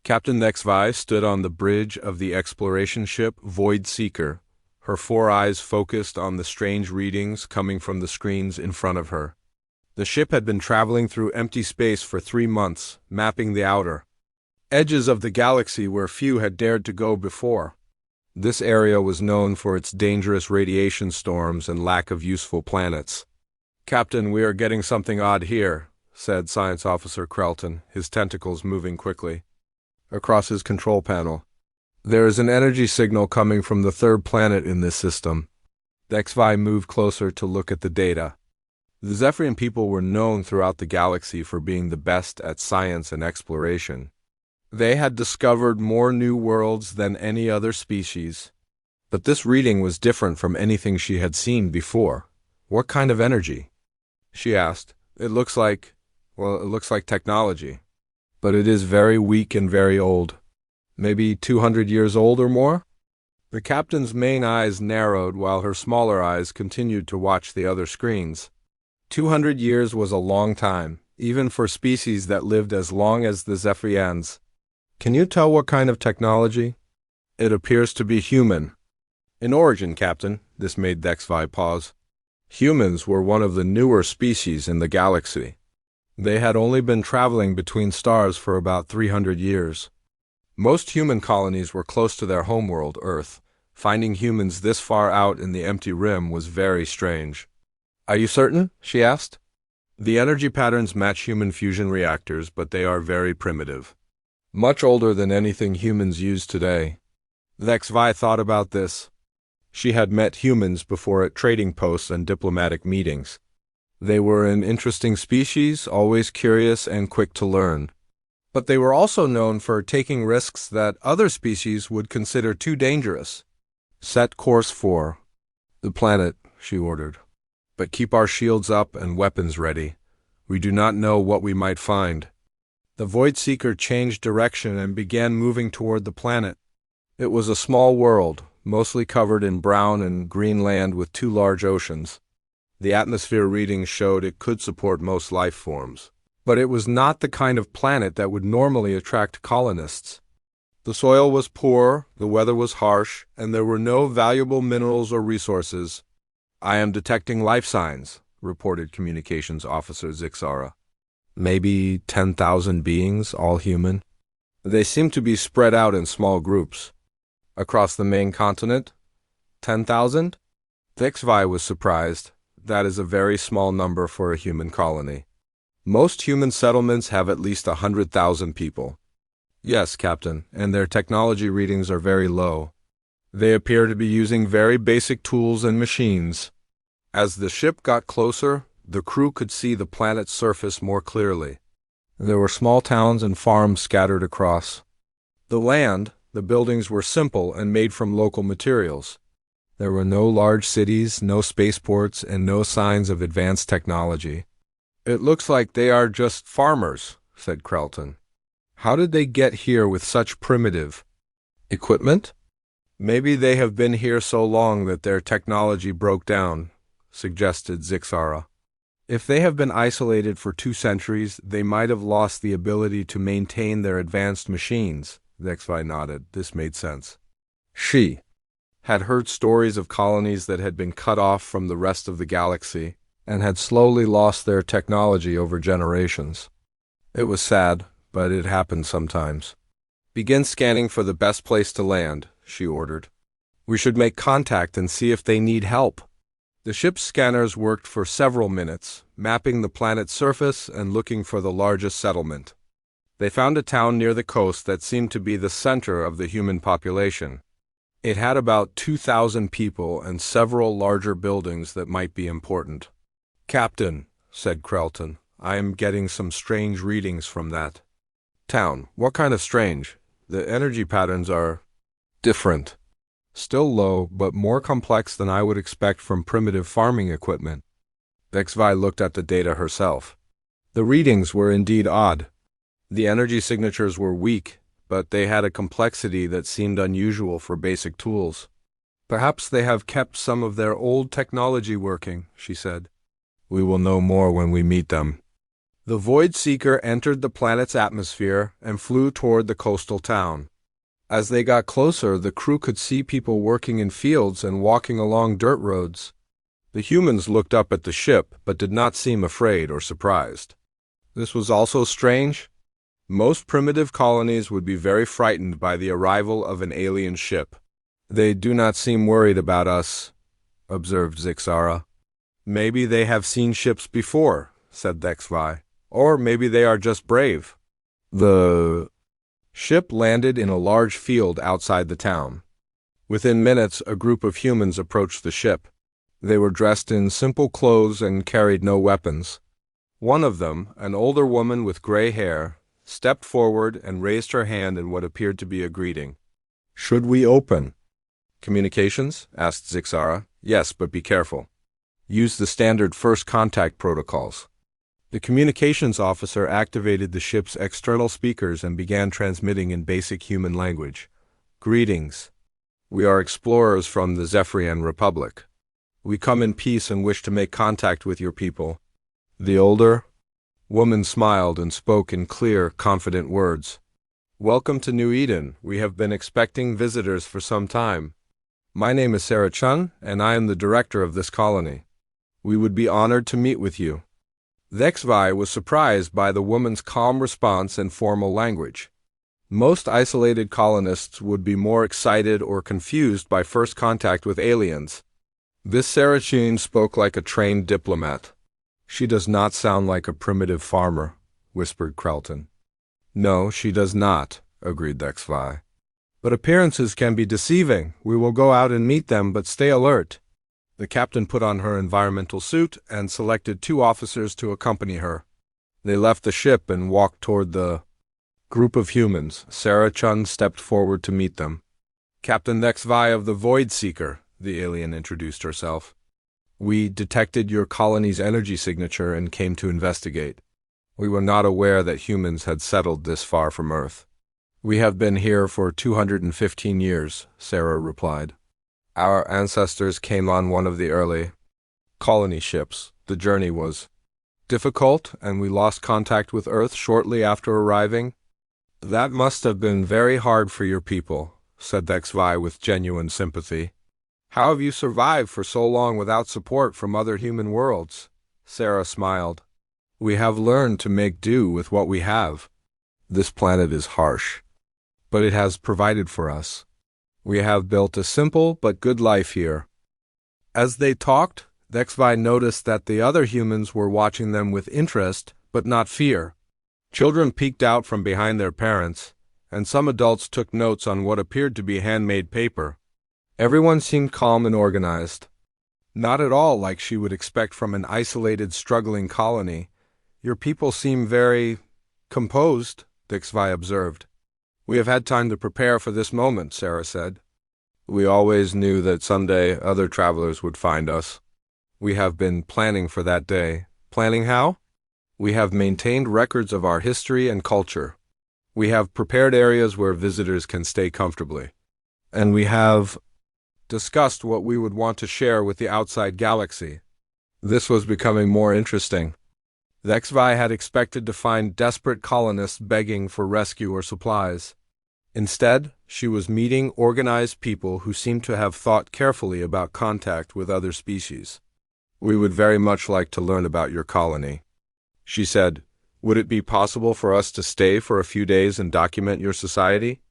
Captain HFY stood on the bridge of the exploration ship Void Seeker, her 4 eyes focused on the strange readings coming from the screens in front of her. The ship had been traveling through empty space for 3 months, mapping the outer edges of the galaxy where few had dared to go before. This area was known for its dangerous radiation storms and lack of useful planets. "Captain, we are getting something odd here," said Science Officer Krelton, his tentacles moving quickly across his control panel. "There is an energy signal coming from the 3rd planet in this system." HFY moved closer to look at the data. The Zephyrian people were known throughout the galaxy for being the best at science and exploration. They had discovered more new worlds than any other species. But this reading was different from anything she had seen before. "What kind of energy?" she asked. It looks like technology. But it is very weak and very old. Maybe 200 years old or more?" The captain's main eyes narrowed while her smaller eyes continued to watch the other screens. 200 years was a long time, even for species that lived as long as the Zephyrians. "Can you tell what kind of technology?" "It appears to be human." "In origin, Captain." This made HFY pause. Humans were one of the newer species in the galaxy. They had only been traveling between stars for about 300 years. Most human colonies were close to their homeworld, Earth. Finding humans this far out in the empty rim was very strange. "Are you certain?" she asked. "The energy patterns match human fusion reactors, but they are very primitive. Much older than anything humans use today." HFY thought about this. She had met humans before at trading posts and diplomatic meetings. They were an interesting species, always curious and quick to learn. But they were also known for taking risks that other species would consider too dangerous. "Set course for the planet," she ordered. "But keep our shields up and weapons ready. We do not know what we might find." The Void Seeker changed direction and began moving toward the planet. It was a small world, mostly covered in brown and green land with 2 large oceans. The atmosphere readings showed it could support most life forms. But it was not the kind of planet that would normally attract colonists. The soil was poor, the weather was harsh, and there were no valuable minerals or resources. "I am detecting life signs," reported Communications Officer Zixara. "Maybe 10,000 beings, all human. They seem to be spread out in small groups." "Across the main continent? 10,000? HFY was surprised. That is a very small number for a human colony. Most human settlements have at least 100,000 people. "Yes, Captain, and their technology readings are very low. They appear to be using very basic tools and machines." As the ship got closer, the crew could see the planet's surface more clearly. There were small towns and farms scattered across. The buildings were simple and made from local materials. There were no large cities, no spaceports, and no signs of advanced technology. "It looks like they are just farmers," said Krelton. "How did they get here with such primitive equipment?" "Maybe they have been here so long that their technology broke down," suggested Zixara. "If they have been isolated for 2 centuries, they might have lost the ability to maintain their advanced machines." HFY nodded. This made sense. She had heard stories of colonies that had been cut off from the rest of the galaxy and had slowly lost their technology over generations. It was sad, but it happened sometimes. "Begin scanning for the best place to land," she ordered. "We should make contact and see if they need help." The ship's scanners worked for several minutes, mapping the planet's surface and looking for the largest settlement. They found a town near the coast that seemed to be the center of the human population. It had about 2,000 people and several larger buildings that might be important. "Captain," said Krelton, "I am getting some strange readings from that town." "What kind of strange?" "The energy patterns are different. Still low, but more complex than I would expect from primitive farming equipment." HFY looked at the data herself. The readings were indeed odd. The energy signatures were weak, but they had a complexity that seemed unusual for basic tools. "Perhaps they have kept some of their old technology working," she said. "We will know more when we meet them." The Void Seeker entered the planet's atmosphere and flew toward the coastal town. As they got closer, the crew could see people working in fields and walking along dirt roads. The humans looked up at the ship, but did not seem afraid or surprised. This was also strange. Most primitive colonies would be very frightened by the arrival of an alien ship. "They do not seem worried about us," observed Zixara. "Maybe they have seen ships before," said HFY. "Or maybe they are just brave." The ship landed in a large field outside the town. Within minutes, a group of humans approached the ship. They were dressed in simple clothes and carried no weapons. One of them, an older woman with gray hair, stepped forward and raised her hand in what appeared to be a greeting. "Should we open?" "Communications?" asked Zixara. "Yes, but be careful. Use the standard first contact protocols." The communications officer activated the ship's external speakers and began transmitting in basic human language. "Greetings. We are explorers from the Zephyrian Republic. We come in peace and wish to make contact with your people." The older woman smiled and spoke in clear, confident words. "Welcome to New Eden. We have been expecting visitors for some time. My name is Sarah Chun, and I am the director of this colony. We would be honored to meet with you." HFY was surprised by the woman's calm response and formal language. Most isolated colonists would be more excited or confused by first contact with aliens. This Sarah Chun spoke like a trained diplomat. "She does not sound like a primitive farmer," whispered Krelton. "No, she does not," agreed HFY. "But appearances can be deceiving. We will go out and meet them, but stay alert." The captain put on her environmental suit and selected 2 officers to accompany her. They left the ship and walked toward the group of humans. Sarah Chun stepped forward to meet them. "Captain HFY of the Void Seeker," the alien introduced herself. "We detected your colony's energy signature and came to investigate. We were not aware that humans had settled this far from Earth." "We have been here for 215 years," Sarah replied. "Our ancestors came on one of the early colony ships. The journey was difficult, and we lost contact with Earth shortly after arriving." "That must have been very hard for your people," said HFY with genuine sympathy. "How have you survived for so long without support from other human worlds?" Sarah smiled. "We have learned to make do with what we have. This planet is harsh, but it has provided for us. We have built a simple but good life here." As they talked, HFY noticed that the other humans were watching them with interest, but not fear. Children peeked out from behind their parents, and some adults took notes on what appeared to be handmade paper. Everyone seemed calm and organized. Not at all like she would expect from an isolated, struggling colony. "Your people seem very composed," HFY observed. "We have had time to prepare for this moment," Sarah said. "We always knew that someday other travelers would find us. We have been planning for that day." "Planning how?" "We have maintained records of our history and culture. We have prepared areas where visitors can stay comfortably. And we have discussed what we would want to share with the outside galaxy." This was becoming more interesting. HFY had expected to find desperate colonists begging for rescue or supplies. Instead, she was meeting organized people who seemed to have thought carefully about contact with other species. "We would very much like to learn about your colony," she said. "Would it be possible for us to stay for a few days and document your society?"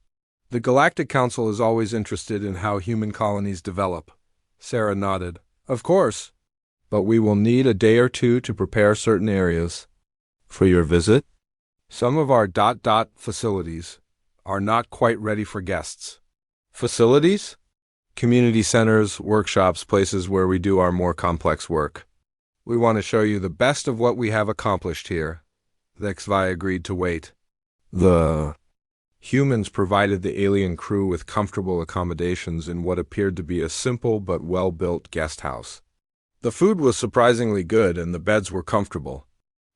"The Galactic Council is always interested in how human colonies develop." Sarah nodded. "Of course. But we will need a day or 2 to prepare certain areas." "For your visit?" "Some of our facilities are not quite ready for guests." "Facilities?" "Community centers, workshops, places where we do our more complex work. We want to show you the best of what we have accomplished here." HFY agreed to wait. The humans provided the alien crew with comfortable accommodations in what appeared to be a simple but well-built guest house. The food was surprisingly good and the beds were comfortable.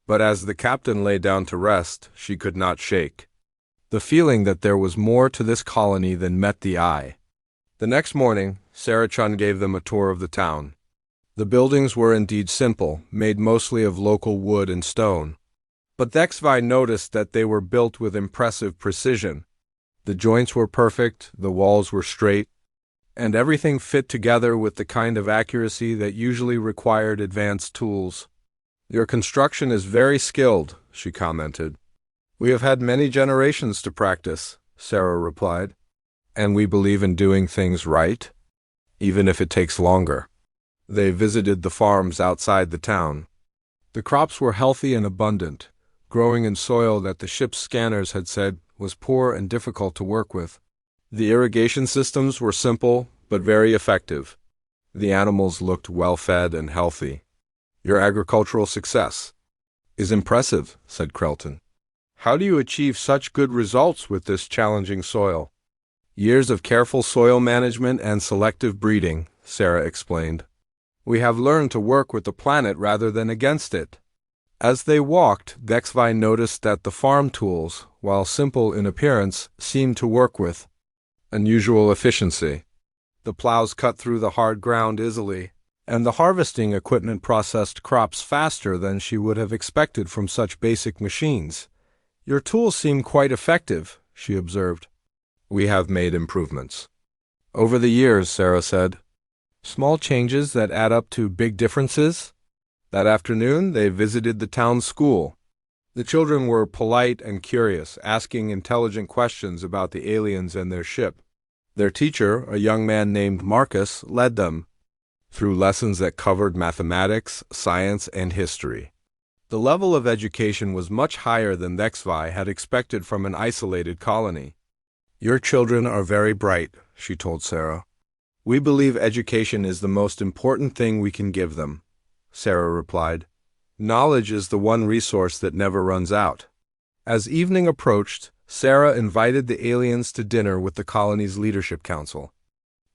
But as the captain lay down to rest, she could not shake the feeling that there was more to this colony than met the eye. The next morning, Sarah Chun gave them a tour of the town. The buildings were indeed simple, made mostly of local wood and stone. But HFY noticed that they were built with impressive precision. The joints were perfect, the walls were straight, and everything fit together with the kind of accuracy that usually required advanced tools. "Your construction is very skilled," she commented. "We have had many generations to practice," Sarah replied. "And we believe in doing things right, even if it takes longer." They visited the farms outside the town. The crops were healthy and abundant, growing in soil that the ship's scanners had said was poor and difficult to work with. The irrigation systems were simple, but very effective. The animals looked well-fed and healthy. "Your agricultural success is impressive," said Krelton. "How do you achieve such good results with this challenging soil?" "Years of careful soil management and selective breeding," Sarah explained. "We have learned to work with the planet rather than against it." As they walked, HFY noticed that the farm tools, while simple in appearance, seemed to work with unusual efficiency. The plows cut through the hard ground easily, and the harvesting equipment processed crops faster than she would have expected from such basic machines. "Your tools seem quite effective," she observed. "We have made improvements over the years," Sarah said. "Small changes that add up to big differences." That afternoon, they visited the town school. The children were polite and curious, asking intelligent questions about the aliens and their ship. Their teacher, a young man named Marcus, led them through lessons that covered mathematics, science, and history. The level of education was much higher than HFY had expected from an isolated colony. "Your children are very bright," she told Sarah. "We believe education is the most important thing we can give them," Sarah replied. "Knowledge is the one resource that never runs out." As evening approached, Sarah invited the aliens to dinner with the colony's leadership council.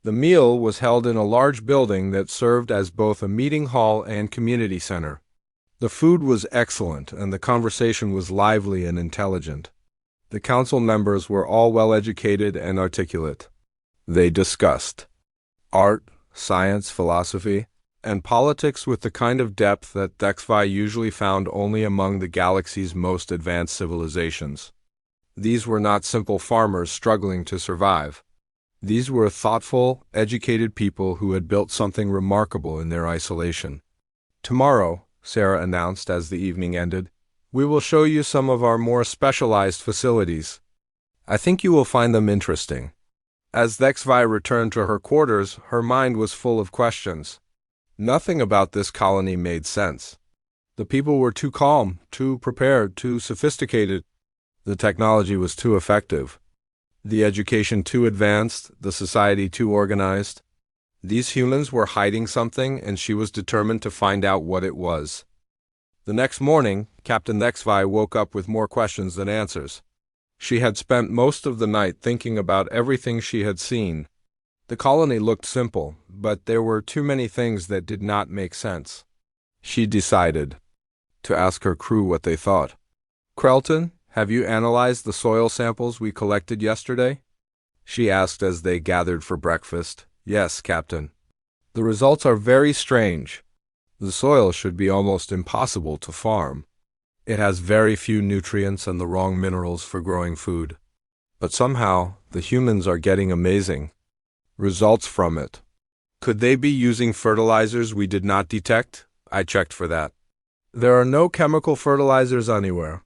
The meal was held in a large building that served as both a meeting hall and community center. The food was excellent, and the conversation was lively and intelligent. The council members were all well-educated and articulate. They discussed art, science, philosophy, and politics with the kind of depth that HFY usually found only among the galaxy's most advanced civilizations. These were not simple farmers struggling to survive. These were thoughtful, educated people who had built something remarkable in their isolation. "Tomorrow," Sarah announced as the evening ended, "we will show you some of our more specialized facilities. I think you will find them interesting." As HFY returned to her quarters, her mind was full of questions. Nothing about this colony made sense. The people were too calm, too prepared, too sophisticated. The technology was too effective. The education too advanced, the society too organized. These humans were hiding something, and she was determined to find out what it was. The next morning, Captain HFY woke up with more questions than answers. She had spent most of the night thinking about everything she had seen. The colony looked simple, but there were too many things that did not make sense. She decided to ask her crew what they thought. "Krelton, have you analyzed the soil samples we collected yesterday?" she asked as they gathered for breakfast. "Yes, Captain. The results are very strange. The soil should be almost impossible to farm. It has very few nutrients and the wrong minerals for growing food. But somehow, the humans are getting amazing results from it. Could they be using fertilizers we did not detect? I checked for that. There are no chemical fertilizers anywhere.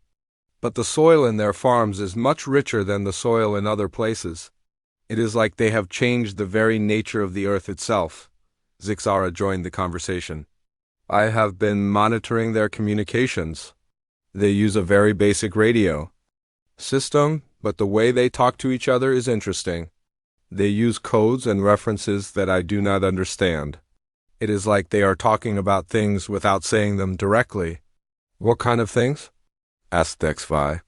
But the soil in their farms is much richer than the soil in other places. It is like they have changed the very nature of the earth itself." Zixara joined the conversation. "I have been monitoring their communications. They use a very basic radio system, but the way they talk to each other is interesting. They use codes and references that I do not understand. It is like they are talking about things without saying them directly." "What kind of things?" asked HFY.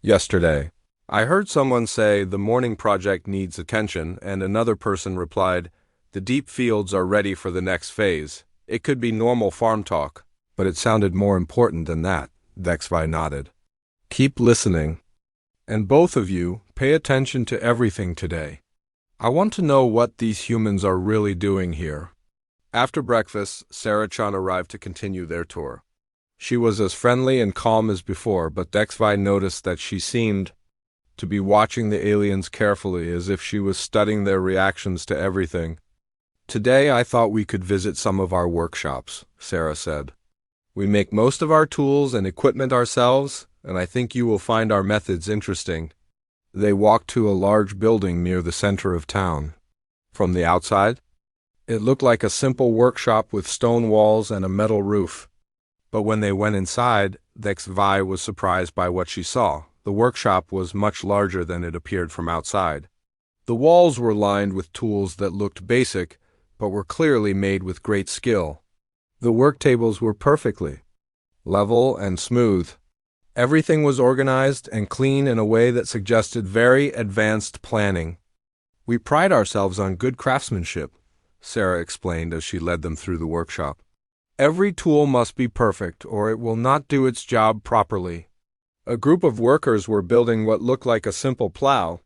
"Yesterday, I heard someone say the morning project needs attention, and another person replied, the deep fields are ready for the next phase. It could be normal farm talk, but it sounded more important than that." HFY nodded. "Keep listening. And both of you, pay attention to everything today. I want to know what these humans are really doing here." After breakfast, Sarah Chan arrived to continue their tour. She was as friendly and calm as before, but HFY noticed that she seemed to be watching the aliens carefully, as if she was studying their reactions to everything. "Today I thought we could visit some of our workshops," Sarah said. "We make most of our tools and equipment ourselves, and I think you will find our methods interesting." They walked to a large building near the center of town. From the outside, it looked like a simple workshop with stone walls and a metal roof. But when they went inside, HFY was surprised by what she saw. The workshop was much larger than it appeared from outside. The walls were lined with tools that looked basic, but were clearly made with great skill. The work tables were perfectly level and smooth. Everything was organized and clean in a way that suggested very advanced planning. "We pride ourselves on good craftsmanship," Sarah explained as she led them through the workshop. "Every tool must be perfect, or it will not do its job properly." A group of workers were building what looked like a simple plow,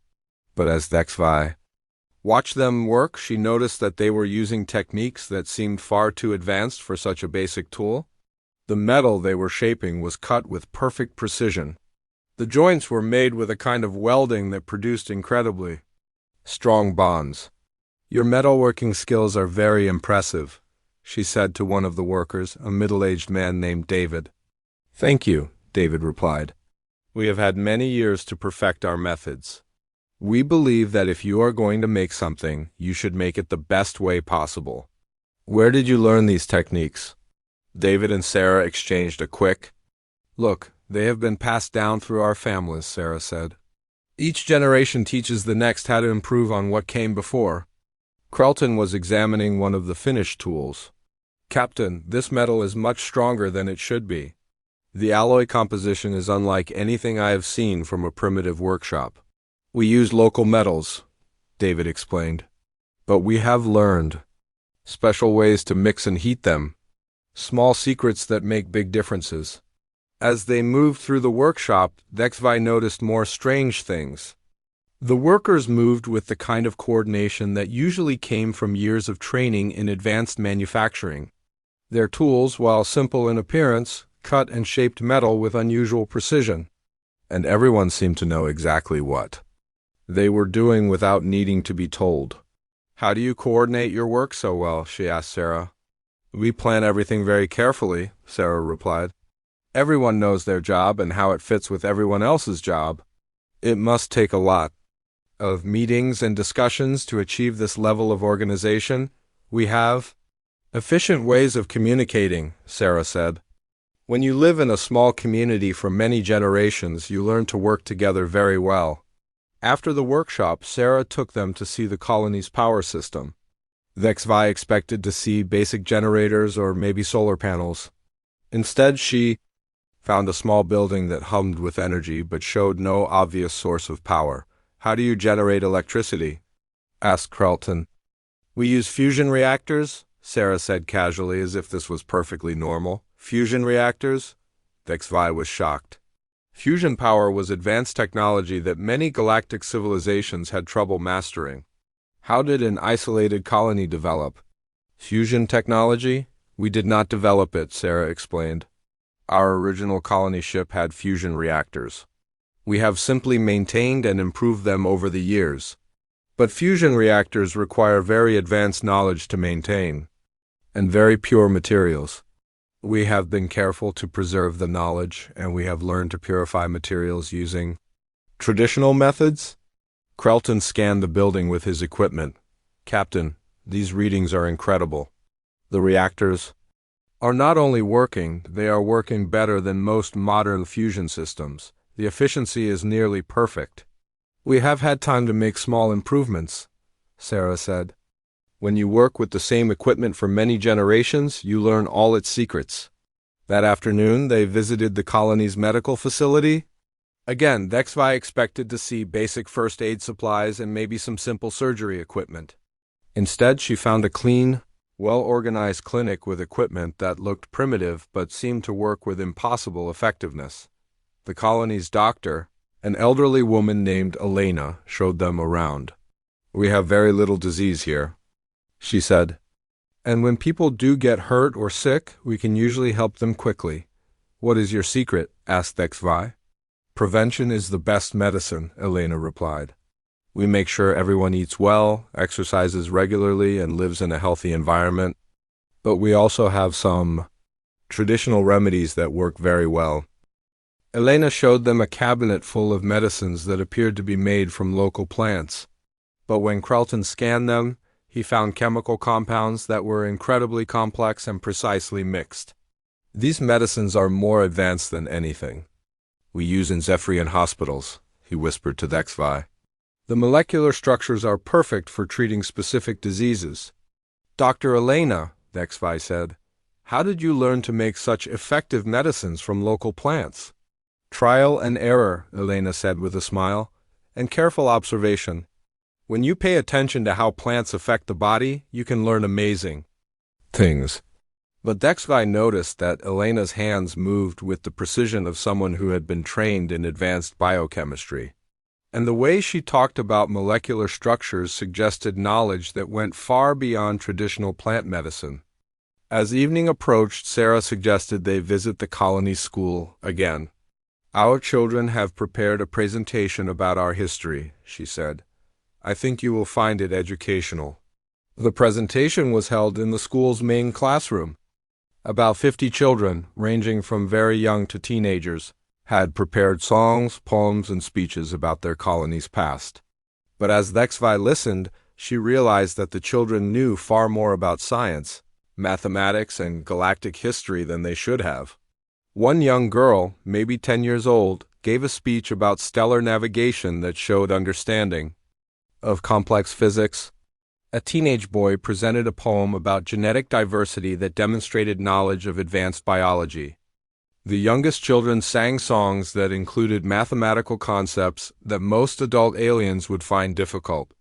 but as HFY watched them work, she noticed that they were using techniques that seemed far too advanced for such a basic tool. The metal they were shaping was cut with perfect precision. The joints were made with a kind of welding that produced incredibly strong bonds. "Your metalworking skills are very impressive," she said to one of the workers, a middle-aged man named David. "Thank you," David replied. "We have had many years to perfect our methods. We believe that if you are going to make something, you should make it the best way possible." "Where did you learn these techniques?" David and Sarah exchanged a quick look. "They have been passed down through our families," Sarah said. "Each generation teaches the next how to improve on what came before." Carlton was examining one of the finished tools. "Captain, this metal is much stronger than it should be. The alloy composition is unlike anything I have seen from a primitive workshop." "We use local metals," David explained. "But we have learned special ways to mix and heat them. Small secrets that make big differences." As they moved through the workshop, HFY noticed more strange things. The workers moved with the kind of coordination that usually came from years of training in advanced manufacturing. Their tools, while simple in appearance, cut and shaped metal with unusual precision, and everyone seemed to know exactly what they were doing without needing to be told. "How do you coordinate your work so well?" she asked Sarah. "We plan everything very carefully," Sarah replied. "Everyone knows their job and how it fits with everyone else's job. It must take a lot of meetings and discussions to achieve this level of organization. We have efficient ways of communicating," Sarah said. "When you live in a small community for many generations, you learn to work together very well." After the workshop, Sarah took them to see the colony's power system. HFY expected to see basic generators or maybe solar panels. Instead, she found a small building that hummed with energy but showed no obvious source of power. "How do you generate electricity?" asked Carlton. "We use fusion reactors," Sarah said casually, as if this was perfectly normal. "Fusion reactors?" HFY was shocked. Fusion power was advanced technology that many galactic civilizations had trouble mastering. How did an isolated colony develop fusion technology? "We did not develop it," Sarah explained. "Our original colony ship had fusion reactors. We have simply maintained and improved them over the years. But fusion reactors require very advanced knowledge to maintain, and very pure materials. We have been careful to preserve the knowledge, and we have learned to purify materials using traditional methods." Carlton scanned the building with his equipment. "Captain, these readings are incredible. The reactors are not only working, they are working better than most modern fusion systems. The efficiency is nearly perfect." "We have had time to make small improvements," Sarah said. "When you work with the same equipment for many generations, you learn all its secrets." That afternoon, they visited the colony's medical facility. Again, HFY expected to see basic first aid supplies and maybe some simple surgery equipment. Instead, she found a clean, well-organized clinic with equipment that looked primitive but seemed to work with impossible effectiveness. The colony's doctor, an elderly woman named Elena, showed them around. "We have very little disease here," she said. "And when people do get hurt or sick, we can usually help them quickly. What is your secret? Asked HFY. Prevention is the best medicine, Elena replied. We make sure everyone eats well, exercises regularly, and lives in a healthy environment. But we also have some traditional remedies that work very well. Elena showed them a cabinet full of medicines that appeared to be made from local plants. But when Krelton scanned them, he found chemical compounds that were incredibly complex and precisely mixed. These medicines are more advanced than anything we use in Zephyrian hospitals, he whispered to HFY. The molecular structures are perfect for treating specific diseases. Dr. Elena, HFY said, how did you learn to make such effective medicines from local plants? Trial and error, Elena said with a smile, and careful observation. When you pay attention to how plants affect the body, you can learn amazing things. But HFY noticed that Elena's hands moved with the precision of someone who had been trained in advanced biochemistry. And the way she talked about molecular structures suggested knowledge that went far beyond traditional plant medicine. As evening approached, Sarah suggested they visit the colony school again. Our children have prepared a presentation about our history, she said. I think you will find it educational. The presentation was held in the school's main classroom. About 50 children, ranging from very young to teenagers, had prepared songs, poems, and speeches about their colony's past. But as HFY listened, she realized that the children knew far more about science, mathematics, and galactic history than they should have. One young girl, maybe 10 years old, gave a speech about stellar navigation that showed understanding of complex physics. A teenage boy presented a poem about genetic diversity that demonstrated knowledge of advanced biology. The youngest children sang songs that included mathematical concepts that most adult aliens would find difficult.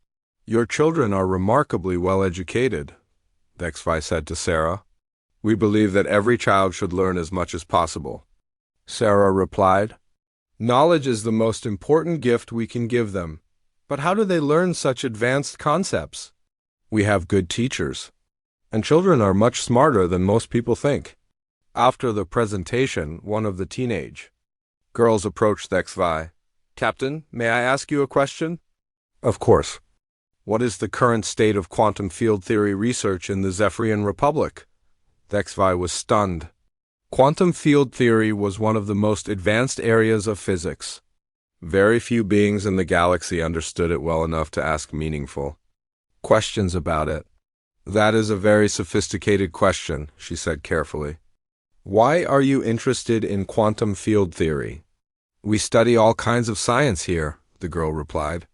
Your children are remarkably well educated, HFY said to Sarah. We believe that every child should learn as much as possible. Sarah replied, knowledge is the most important gift we can give them. But how do they learn such advanced concepts? We have good teachers, and children are much smarter than most people think. After the presentation, one of the teenage girls approached HFY. Captain, may I ask you a question? Of course. What is the current state of quantum field theory research in the Zephyrian Republic? HFY was stunned. Quantum field theory was one of the most advanced areas of physics. Very few beings in the galaxy understood it well enough to ask meaningful questions about it. That is a very sophisticated question, she said carefully. Why are you interested in quantum field theory? We study all kinds of science here, the girl replied.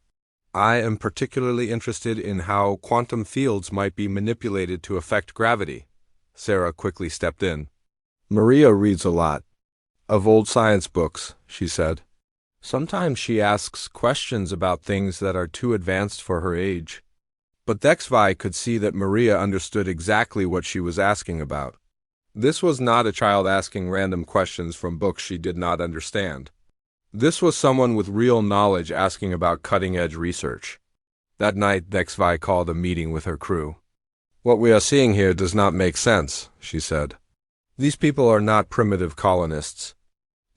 I am particularly interested in how quantum fields might be manipulated to affect gravity. Sarah quickly stepped in. Maria reads a lot of old science books, she said. Sometimes she asks questions about things that are too advanced for her age. But HFY could see that Maria understood exactly what she was asking about. This was not a child asking random questions from books she did not understand. This was someone with real knowledge asking about cutting-edge research. That night, HFY called a meeting with her crew. What we are seeing here does not make sense, she said. These people are not primitive colonists.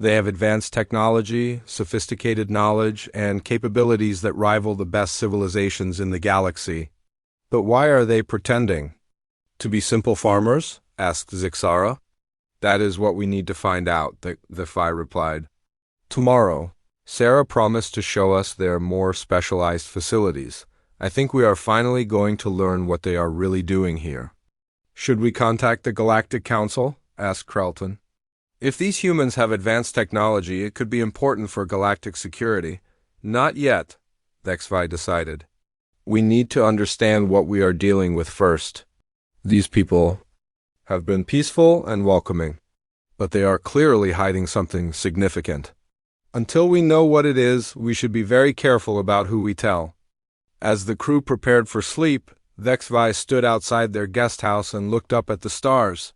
They have advanced technology, sophisticated knowledge, and capabilities that rival the best civilizations in the galaxy. But why are they pretending? To be simple farmers? Asked Zixara. That is what we need to find out, HFY replied. Tomorrow, Sarah promised to show us their more specialized facilities. I think we are finally going to learn what they are really doing here. Should we contact the Galactic Council? Asked Krelton. If these humans have advanced technology, it could be important for galactic security. Not yet, HFY decided. We need to understand what we are dealing with first. These people have been peaceful and welcoming, but they are clearly hiding something significant. Until we know what it is, we should be very careful about who we tell. As the crew prepared for sleep, HFY stood outside their guest house and looked up at the stars.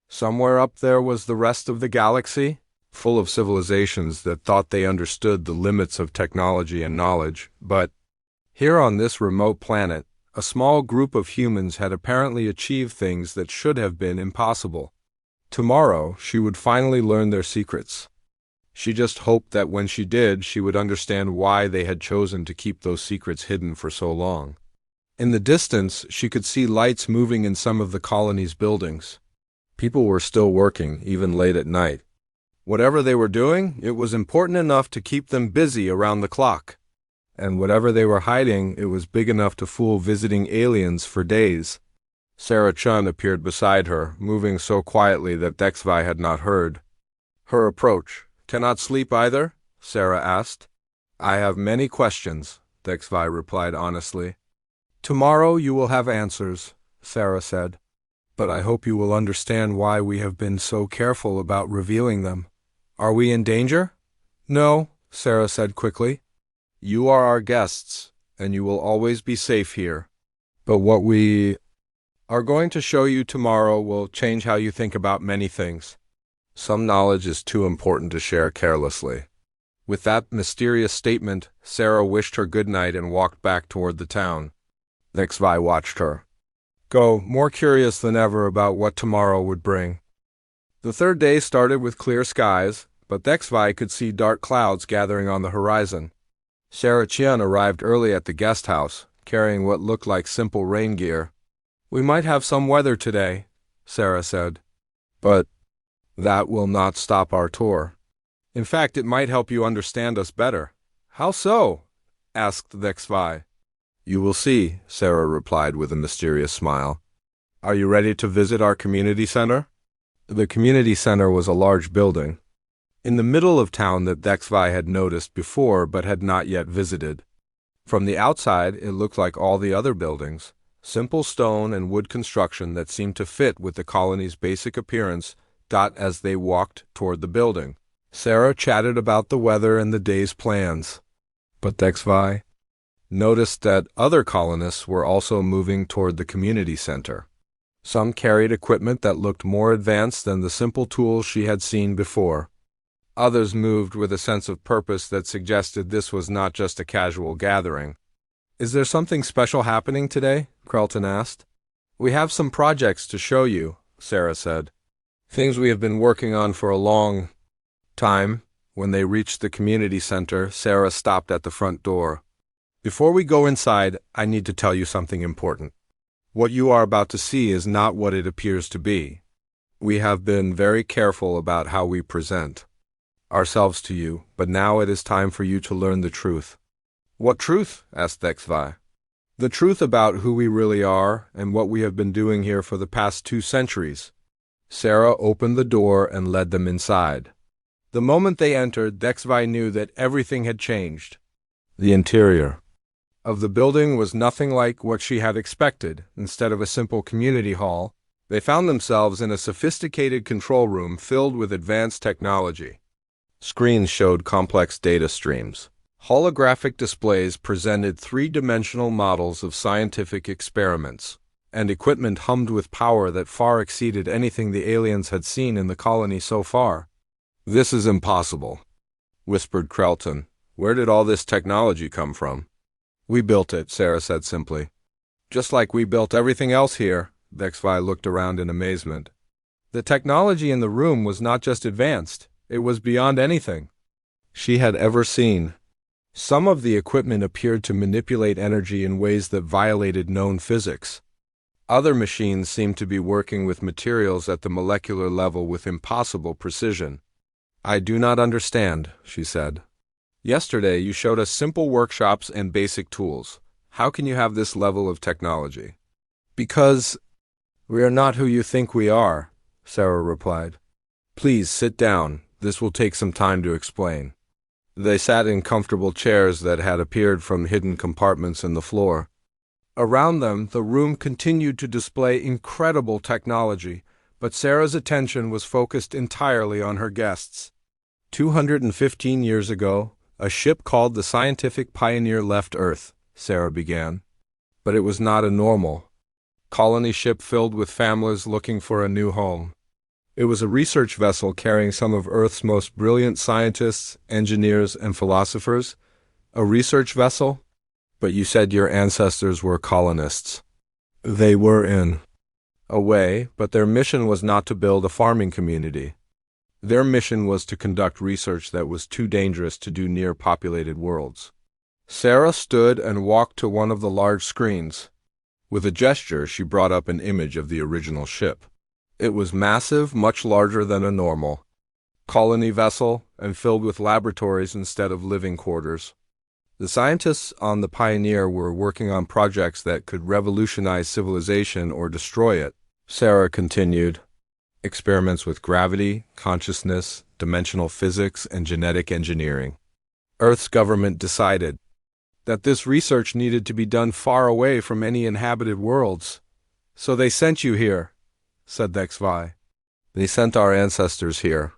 Somewhere up there was the rest of the galaxy, full of civilizations that thought they understood the limits of technology and knowledge, but here on this remote planet, a small group of humans had apparently achieved things that should have been impossible. Tomorrow, she would finally learn their secrets. She just hoped that when she did, she would understand why they had chosen to keep those secrets hidden for so long. In the distance, she could see lights moving in some of the colony's buildings. People were still working, even late at night. Whatever they were doing, it was important enough to keep them busy around the clock. And whatever they were hiding, it was big enough to fool visiting aliens for days. Sarah Chun appeared beside her, moving so quietly that Dexvi had not heard. Her approach. "Cannot sleep either?" Sarah asked. "I have many questions," Dexvi replied honestly. "Tomorrow you will have answers," Sarah said. "But I hope you will understand why we have been so careful about revealing them. Are we in danger?" "No," Sarah said quickly. "You are our guests, and you will always be safe here. But what we are going to show you tomorrow will change how you think about many things. Some knowledge is too important to share carelessly." With that mysterious statement, Sarah wished her good night and walked back toward the town. Dexvi watched her go, more curious than ever about what tomorrow would bring. The third day started with clear skies, but Dexvi could see dark clouds gathering on the horizon. Sarah Chien arrived early at the guest house, carrying what looked like simple rain gear. "We might have some weather today," Sarah said. "But that will not stop our tour. In fact, it might help you understand us better." "How so?" asked Dexvi. "You will see," Sarah replied with a mysterious smile. "Are you ready to visit our community center?" The community center was a large building in the middle of town that Dexvi had noticed before but had not yet visited. From the outside, it looked like all the other buildings, simple stone and wood construction that seemed to fit with the colony's basic appearance. As they walked toward the building, Sarah chatted about the weather and the day's plans. But Dexvi noticed that other colonists were also moving toward the community center. Some carried equipment that looked more advanced than the simple tools she had seen before. Others moved with a sense of purpose that suggested this was not just a casual gathering. "Is there something special happening today?" Krelton asked. "We have some projects to show you," Sarah said. "Things we have been working on for a long time." When they reached the community center, Sarah stopped at the front door. "Before we go inside, I need to tell you something important. What you are about to see is not what it appears to be. We have been very careful about how we present ourselves to you, but now it is time for you to learn the truth." "What truth?" asked Dexvi. "The truth about who we really are and what we have been doing here for the past 2 centuries. Sarah opened the door and led them inside. The moment they entered, Dexvi knew that everything had changed. The interior of the building was nothing like what she had expected. Instead of a simple community hall, they found themselves in a sophisticated control room filled with advanced technology. Screens showed complex data streams. Holographic displays presented 3-dimensional models of scientific experiments, and equipment hummed with power that far exceeded anything the aliens had seen in the colony so far. "This is impossible," whispered Krelton. "Where did all this technology come from?" "We built it," Sarah said simply. "Just like we built everything else here." Dexvi looked around in amazement. The technology in the room was not just advanced, it was beyond anything she had ever seen. Some of the equipment appeared to manipulate energy in ways that violated known physics. Other machines seemed to be working with materials at the molecular level with impossible precision. "I do not understand," she said. "Yesterday you showed us simple workshops and basic tools. How can you have this level of technology?" "Because we are not who you think we are," Sarah replied. "Please sit down. This will take some time to explain." They sat in comfortable chairs that had appeared from hidden compartments in the floor. Around them, the room continued to display incredible technology, but Sarah's attention was focused entirely on her guests. 215 years ago, a ship called the Scientific Pioneer left Earth, Sarah began. But it was not a normal colony ship filled with families looking for a new home. It was a research vessel carrying some of Earth's most brilliant scientists, engineers, and philosophers. A research vessel? But you said your ancestors were colonists. They were in away, but their mission was not to build a farming community. Their mission was to conduct research that was too dangerous to do near populated worlds. Sarah stood and walked to one of the large screens. With a gesture, she brought up an image of the original ship. It was massive, much larger than a normal colony vessel, and filled with laboratories instead of living quarters. The scientists on the Pioneer were working on projects that could revolutionize civilization or destroy it. Sarah continued. Experiments with gravity, consciousness, dimensional physics, and genetic engineering. Earth's government decided that this research needed to be done far away from any inhabited worlds. So they sent you here, said HFY. They sent our ancestors here.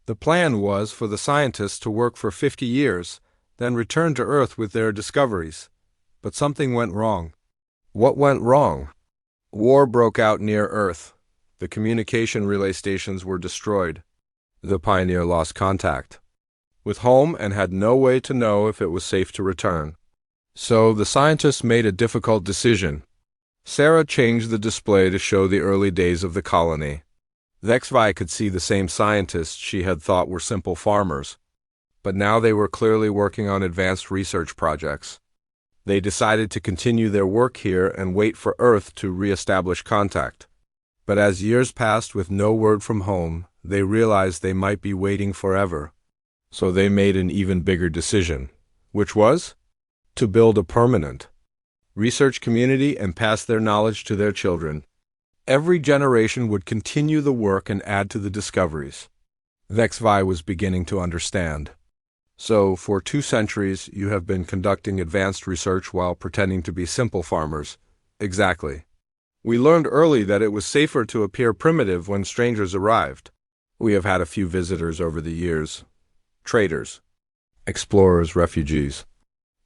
The plan was for the scientists to work for 50 years, then return to Earth with their discoveries. But something went wrong. What went wrong? War broke out near Earth. The communication relay stations were destroyed. The Pioneer lost contact with home and had no way to know if it was safe to return. So the scientists made a difficult decision. Sarah changed the display to show the early days of the colony. HFY could see the same scientists she had thought were simple farmers, but now they were clearly working on advanced research projects. They decided to continue their work here and wait for Earth to re-establish contact. But as years passed with no word from home, they realized they might be waiting forever. So they made an even bigger decision, which was to build a permanent research community and pass their knowledge to their children. Every generation would continue the work and add to the discoveries. HFY was beginning to understand. So, for 2 centuries, you have been conducting advanced research while pretending to be simple farmers. Exactly. We learned early that it was safer to appear primitive when strangers arrived. We have had a few visitors over the years. Traders, explorers, refugees.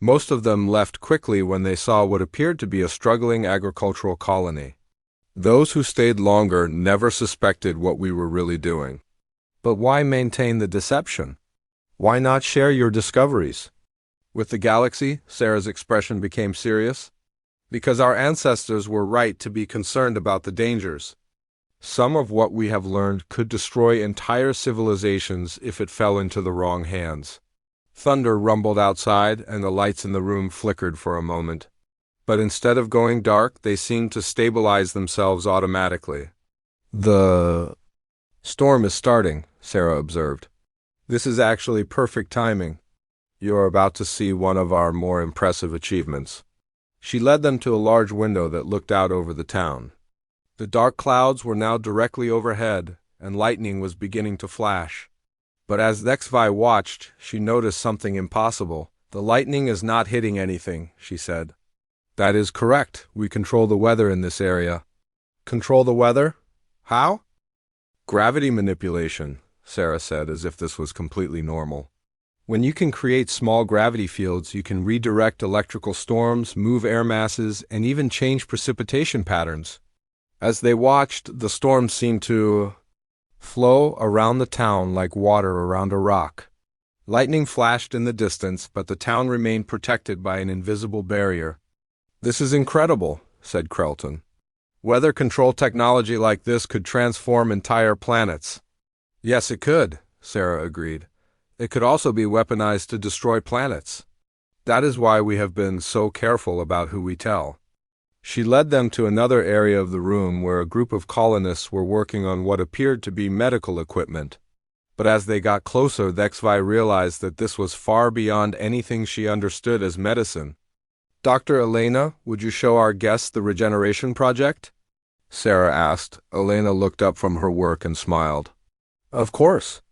Most of them left quickly when they saw what appeared to be a struggling agricultural colony. Those who stayed longer never suspected what we were really doing. But why maintain the deception? Why not share your discoveries? With the galaxy, Sarah's expression became serious. Because our ancestors were right to be concerned about the dangers. Some of what we have learned could destroy entire civilizations if it fell into the wrong hands. Thunder rumbled outside, and the lights in the room flickered for a moment. But instead of going dark, they seemed to stabilize themselves automatically. The storm is starting, Sarah observed. This is actually perfect timing. You are about to see one of our more impressive achievements. She led them to a large window that looked out over the town. The dark clouds were now directly overhead, and lightning was beginning to flash. But as HFY watched, she noticed something impossible. The lightning is not hitting anything, she said. That is correct. We control the weather in this area. Control the weather? How? Gravity manipulation, Sarah said, as if this was completely normal. When you can create small gravity fields, you can redirect electrical storms, move air masses, and even change precipitation patterns. As they watched, the storm seemed to flow around the town like water around a rock. Lightning flashed in the distance, but the town remained protected by an invisible barrier. This is incredible, said Krelton. Weather control technology like this could transform entire planets. Yes, it could, Sarah agreed. It could also be weaponized to destroy planets. That is why we have been so careful about who we tell. She led them to another area of the room where a group of colonists were working on what appeared to be medical equipment. But as they got closer, HFY realized that this was far beyond anything she understood as medicine. Dr. Elena, would you show our guests the regeneration project? Sarah asked. Elena looked up from her work and smiled. Of course.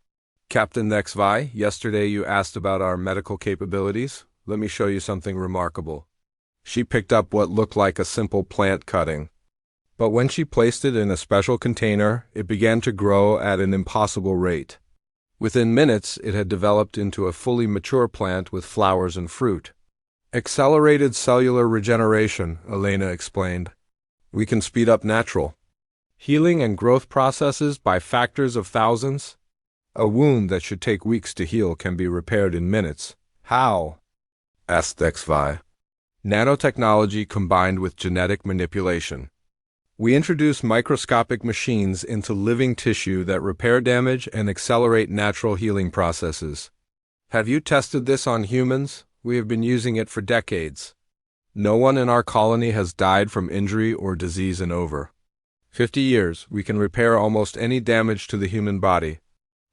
Captain HFY, yesterday you asked about our medical capabilities. Let me show you something remarkable. She picked up what looked like a simple plant cutting. But when she placed it in a special container, it began to grow at an impossible rate. Within minutes, it had developed into a fully mature plant with flowers and fruit. Accelerated cellular regeneration, Elena explained. We can speed up natural healing and growth processes by factors of thousands. A wound that should take weeks to heal can be repaired in minutes. How? Asked HFY. Nanotechnology combined with genetic manipulation. We introduce microscopic machines into living tissue that repair damage and accelerate natural healing processes. Have you tested this on humans? We have been using it for decades. No one in our colony has died from injury or disease in over 50 years. We can repair almost any damage to the human body.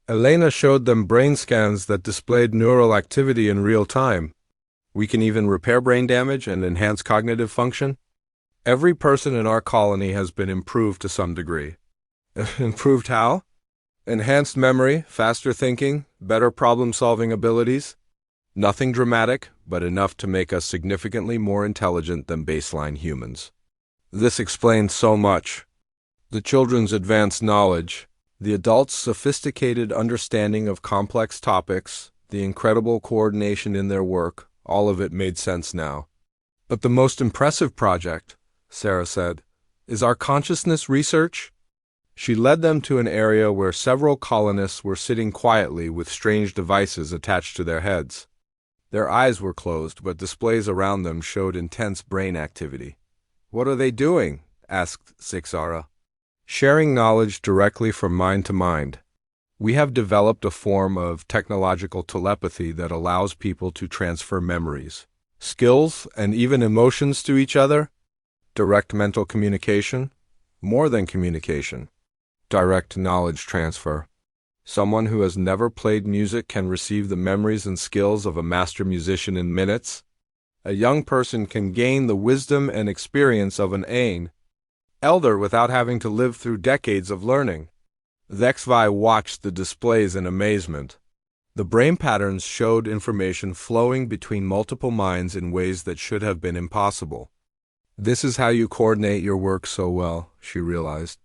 Elena showed them brain scans that displayed neural activity in real time. We can even repair brain damage and enhance cognitive function. Every person in our colony has been improved to some degree. Improved how? Enhanced memory, faster thinking, better problem-solving abilities. Nothing dramatic, but enough to make us significantly more intelligent than baseline humans. This explains so much. The children's advanced knowledge, the adults' sophisticated understanding of complex topics, the incredible coordination in their work, all of it made sense now. But the most impressive project, Sarah said, is our consciousness research. She led them to an area where several colonists were sitting quietly with strange devices attached to their heads. Their eyes were closed, but displays around them showed intense brain activity. "What are they doing?" asked Sixara. "Sharing knowledge directly from mind to mind. We have developed a form of technological telepathy that allows people to transfer memories, skills, and even emotions to each other. Direct mental communication, more than communication. Direct knowledge transfer. Someone who has never played music can receive the memories and skills of a master musician in minutes. A young person can gain the wisdom and experience of an elder without having to live through decades of learning." The HFY watched the displays in amazement. The brain patterns showed information flowing between multiple minds in ways that should have been impossible. "This is how you coordinate your work so well," she realized.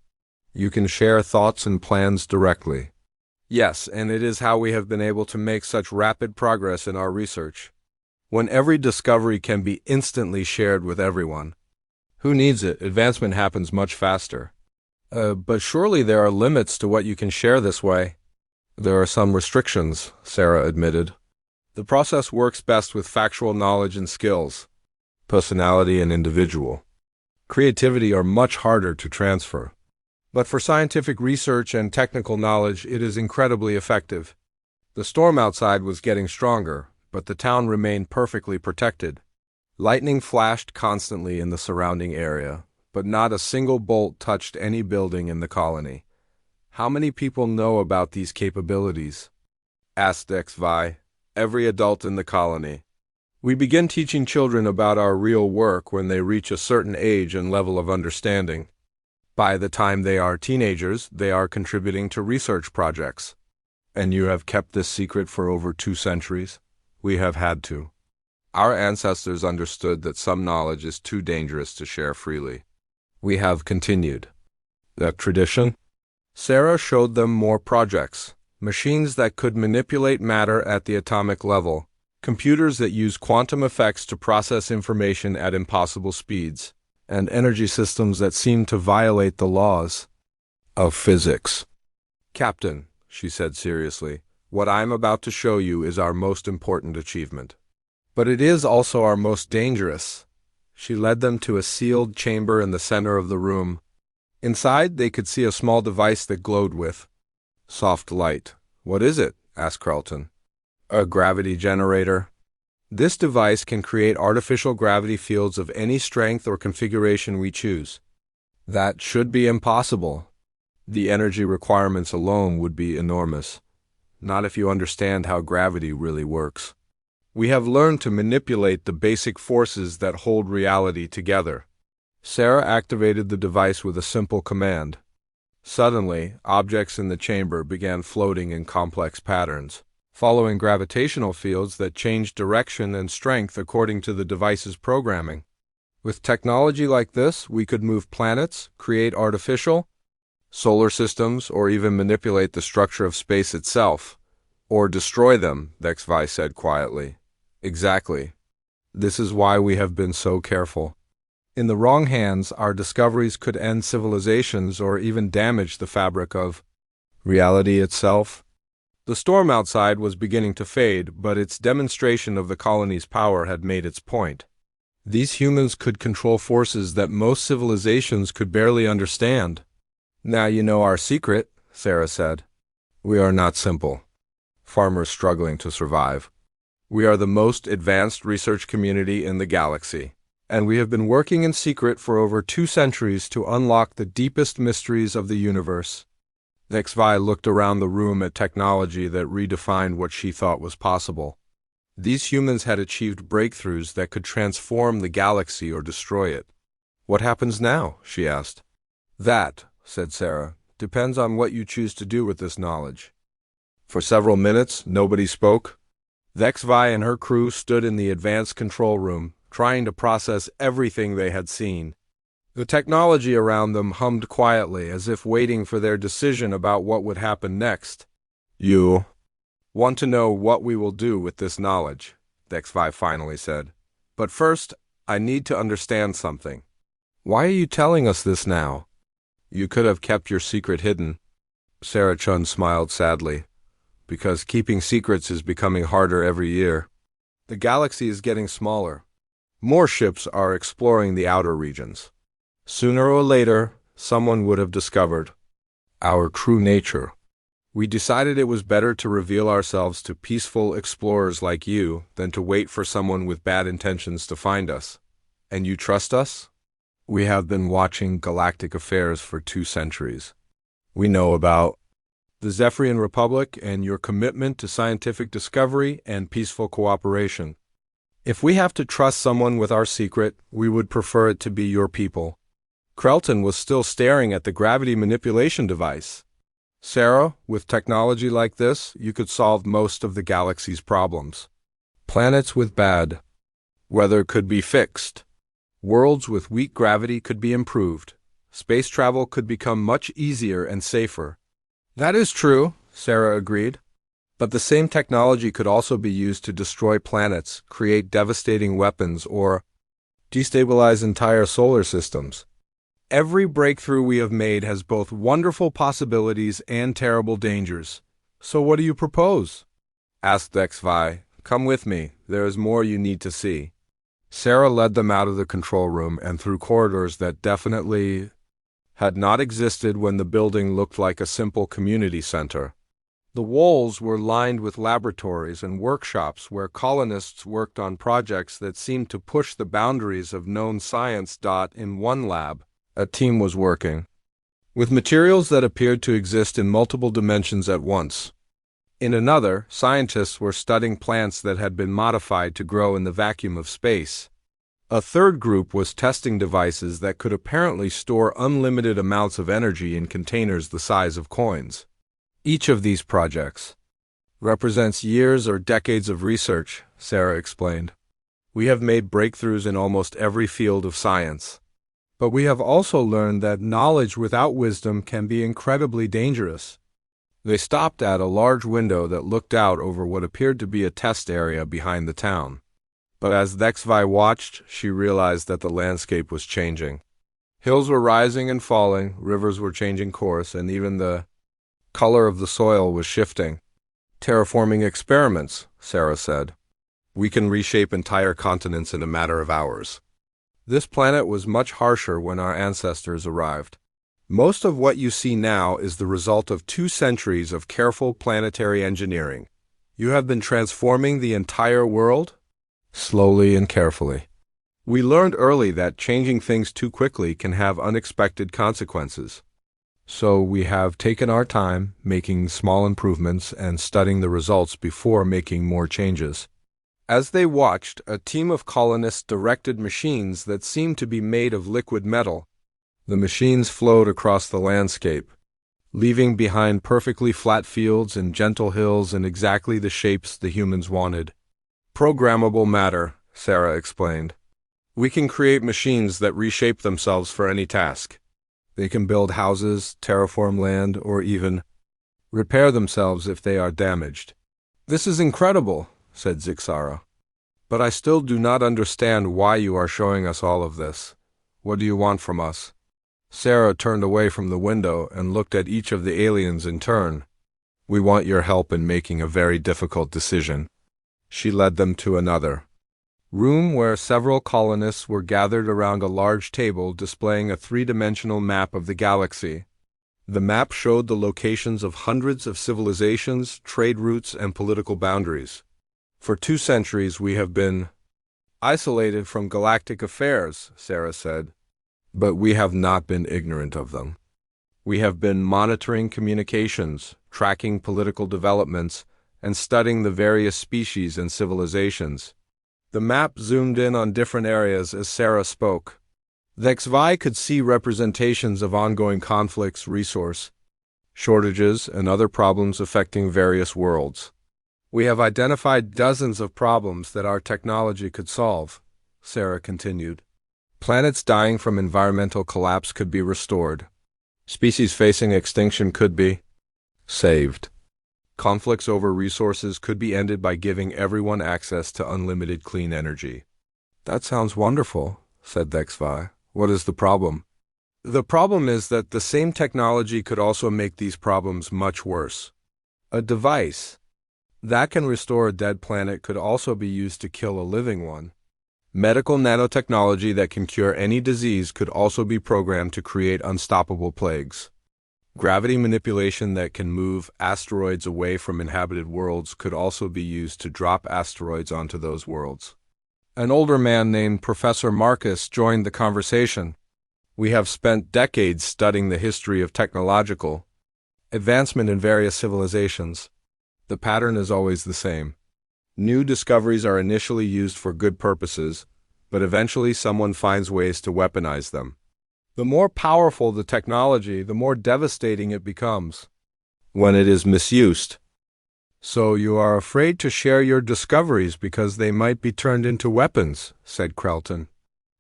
"You can share thoughts and plans directly." "Yes, and it is how we have been able to make such rapid progress in our research. When every discovery can be instantly shared with everyone. Who needs it? Advancement happens much faster." But surely there are limits to what you can share this way." "There are some restrictions," Sarah admitted. "The process works best with factual knowledge and skills. Personality and individual. Creativity are much harder to transfer. But for scientific research and technical knowledge, it is incredibly effective." The storm outside was getting stronger, but the town remained perfectly protected. Lightning flashed constantly in the surrounding area, but not a single bolt touched any building in the colony. "How many people know about these capabilities?" asked HFY. "Every adult in the colony. We begin teaching children about our real work when they reach a certain age and level of understanding. By the time they are teenagers, they are contributing to research projects." "And you have kept this secret for over 2 centuries?" "We have had to. Our ancestors understood that some knowledge is too dangerous to share freely. We have continued that tradition." Sarah showed them more projects, machines that could manipulate matter at the atomic level, computers that use quantum effects to process information at impossible speeds, and energy systems that seem to violate the laws of physics. "Captain," she said seriously, "what I am about to show you is our most important achievement. But it is also our most dangerous." She led them to a sealed chamber in the center of the room. Inside, they could see a small device that glowed with soft light. "What is it?" asked Carlton. "A gravity generator. This device can create artificial gravity fields of any strength or configuration we choose. That should be impossible. The energy requirements alone would be enormous. Not if you understand how gravity really works. We have learned to manipulate the basic forces that hold reality together." Sarah activated the device with a simple command. Suddenly, objects in the chamber began floating in complex patterns, following gravitational fields that changed direction and strength according to the device's programming. With technology like this, we could move planets, create artificial solar systems, or even manipulate the structure of space itself. "Or destroy them," the HFY said quietly. "Exactly. This is why we have been so careful. In the wrong hands, our discoveries could end civilizations or even damage the fabric of reality itself." The storm outside was beginning to fade, but its demonstration of the colony's power had made its point. These humans could control forces that most civilizations could barely understand. Now you know our secret, Sarah said. We are not simple farmers struggling to survive. We are the most advanced research community in the galaxy, and we have been working in secret for over 2 centuries to unlock the deepest mysteries of the universe. HFY looked around the room at technology that redefined what she thought was possible. These humans had achieved breakthroughs that could transform the galaxy or destroy it. What happens now? She asked. That, said Sarah, depends on what you choose to do with this knowledge. For several minutes, nobody spoke. HFY and her crew stood in the advanced control room, trying to process everything they had seen. The technology around them hummed quietly, as if waiting for their decision about what would happen next. You want to know what we will do with this knowledge, HFY finally said. But first, I need to understand something. Why are you telling us this now? You could have kept your secret hidden. Sarah Chun smiled sadly. Because keeping secrets is becoming harder every year. The galaxy is getting smaller. More ships are exploring the outer regions. Sooner or later, someone would have discovered our true nature. We decided it was better to reveal ourselves to peaceful explorers like you than to wait for someone with bad intentions to find us. And you trust us? We have been watching galactic affairs for 2 centuries. We know about the Zephyrian Republic and your commitment to scientific discovery and peaceful cooperation. If we have to trust someone with our secret, we would prefer it to be your people. Krelton was still staring at the gravity manipulation device. Sarah, with technology like this, you could solve most of the galaxy's problems. Planets with bad weather could be fixed. Worlds with weak gravity could be improved. Space travel could become much easier and safer. That is true, Sarah agreed. But the same technology could also be used to destroy planets, create devastating weapons, or destabilize entire solar systems. Every breakthrough we have made has both wonderful possibilities and terrible dangers. So what do you propose? Asked HFY. Come with me. There is more you need to see. Sarah led them out of the control room and through corridors that definitely had not existed when the building looked like a simple community center. The walls were lined with laboratories and workshops where colonists worked on projects that seemed to push the boundaries of known science. In one lab, a team was working with materials that appeared to exist in multiple dimensions at once. In another, scientists were studying plants that had been modified to grow in the vacuum of space. A third group was testing devices that could apparently store unlimited amounts of energy in containers the size of coins. Each of these projects represents years or decades of research, Sarah explained. We have made breakthroughs in almost every field of science. But we have also learned that knowledge without wisdom can be incredibly dangerous. They stopped at a large window that looked out over what appeared to be a test area behind the town. But as HFY watched, she realized that the landscape was changing. Hills were rising and falling, rivers were changing course, and even the color of the soil was shifting. Terraforming experiments, Sarah said. We can reshape entire continents in a matter of hours. This planet was much harsher when our ancestors arrived. Most of what you see now is the result of 2 centuries of careful planetary engineering. You have been transforming the entire world? Slowly and carefully. We learned early that changing things too quickly can have unexpected consequences. So we have taken our time, making small improvements and studying the results before making more changes. As they watched, a team of colonists directed machines that seemed to be made of liquid metal. The machines flowed across the landscape, leaving behind perfectly flat fields and gentle hills in exactly the shapes the humans wanted. Programmable matter, Sarah explained. We can create machines that reshape themselves for any task. They can build houses, terraform land, or even repair themselves if they are damaged. This is incredible, said Zixara. But I still do not understand why you are showing us all of this. What do you want from us? Sarah turned away from the window and looked at each of the aliens in turn. We want your help in making a very difficult decision. She led them to another room where several colonists were gathered around a large table displaying a three-dimensional map of the galaxy. The map showed the locations of hundreds of civilizations, trade routes, and political boundaries. For 2 centuries we have been isolated from galactic affairs, Sarah said. But we have not been ignorant of them. We have been monitoring communications, tracking political developments, and studying the various species and civilizations. The map zoomed in on different areas as Sarah spoke. The HFY could see representations of ongoing conflicts, resource shortages, and other problems affecting various worlds. We have identified dozens of problems that our technology could solve, Sarah continued. Planets dying from environmental collapse could be restored. Species facing extinction could be saved. Conflicts over resources could be ended by giving everyone access to unlimited clean energy. That sounds wonderful, said the HFY. What is the problem? The problem is that the same technology could also make these problems much worse. A device that can restore a dead planet could also be used to kill a living one. Medical nanotechnology that can cure any disease could also be programmed to create unstoppable plagues. Gravity manipulation that can move asteroids away from inhabited worlds could also be used to drop asteroids onto those worlds. An older man named Professor Marcus joined the conversation. We have spent decades studying the history of technological advancement in various civilizations. The pattern is always the same. New discoveries are initially used for good purposes, but eventually someone finds ways to weaponize them. The more powerful the technology, the more devastating it becomes when it is misused. So you are afraid to share your discoveries because they might be turned into weapons, said Krelton.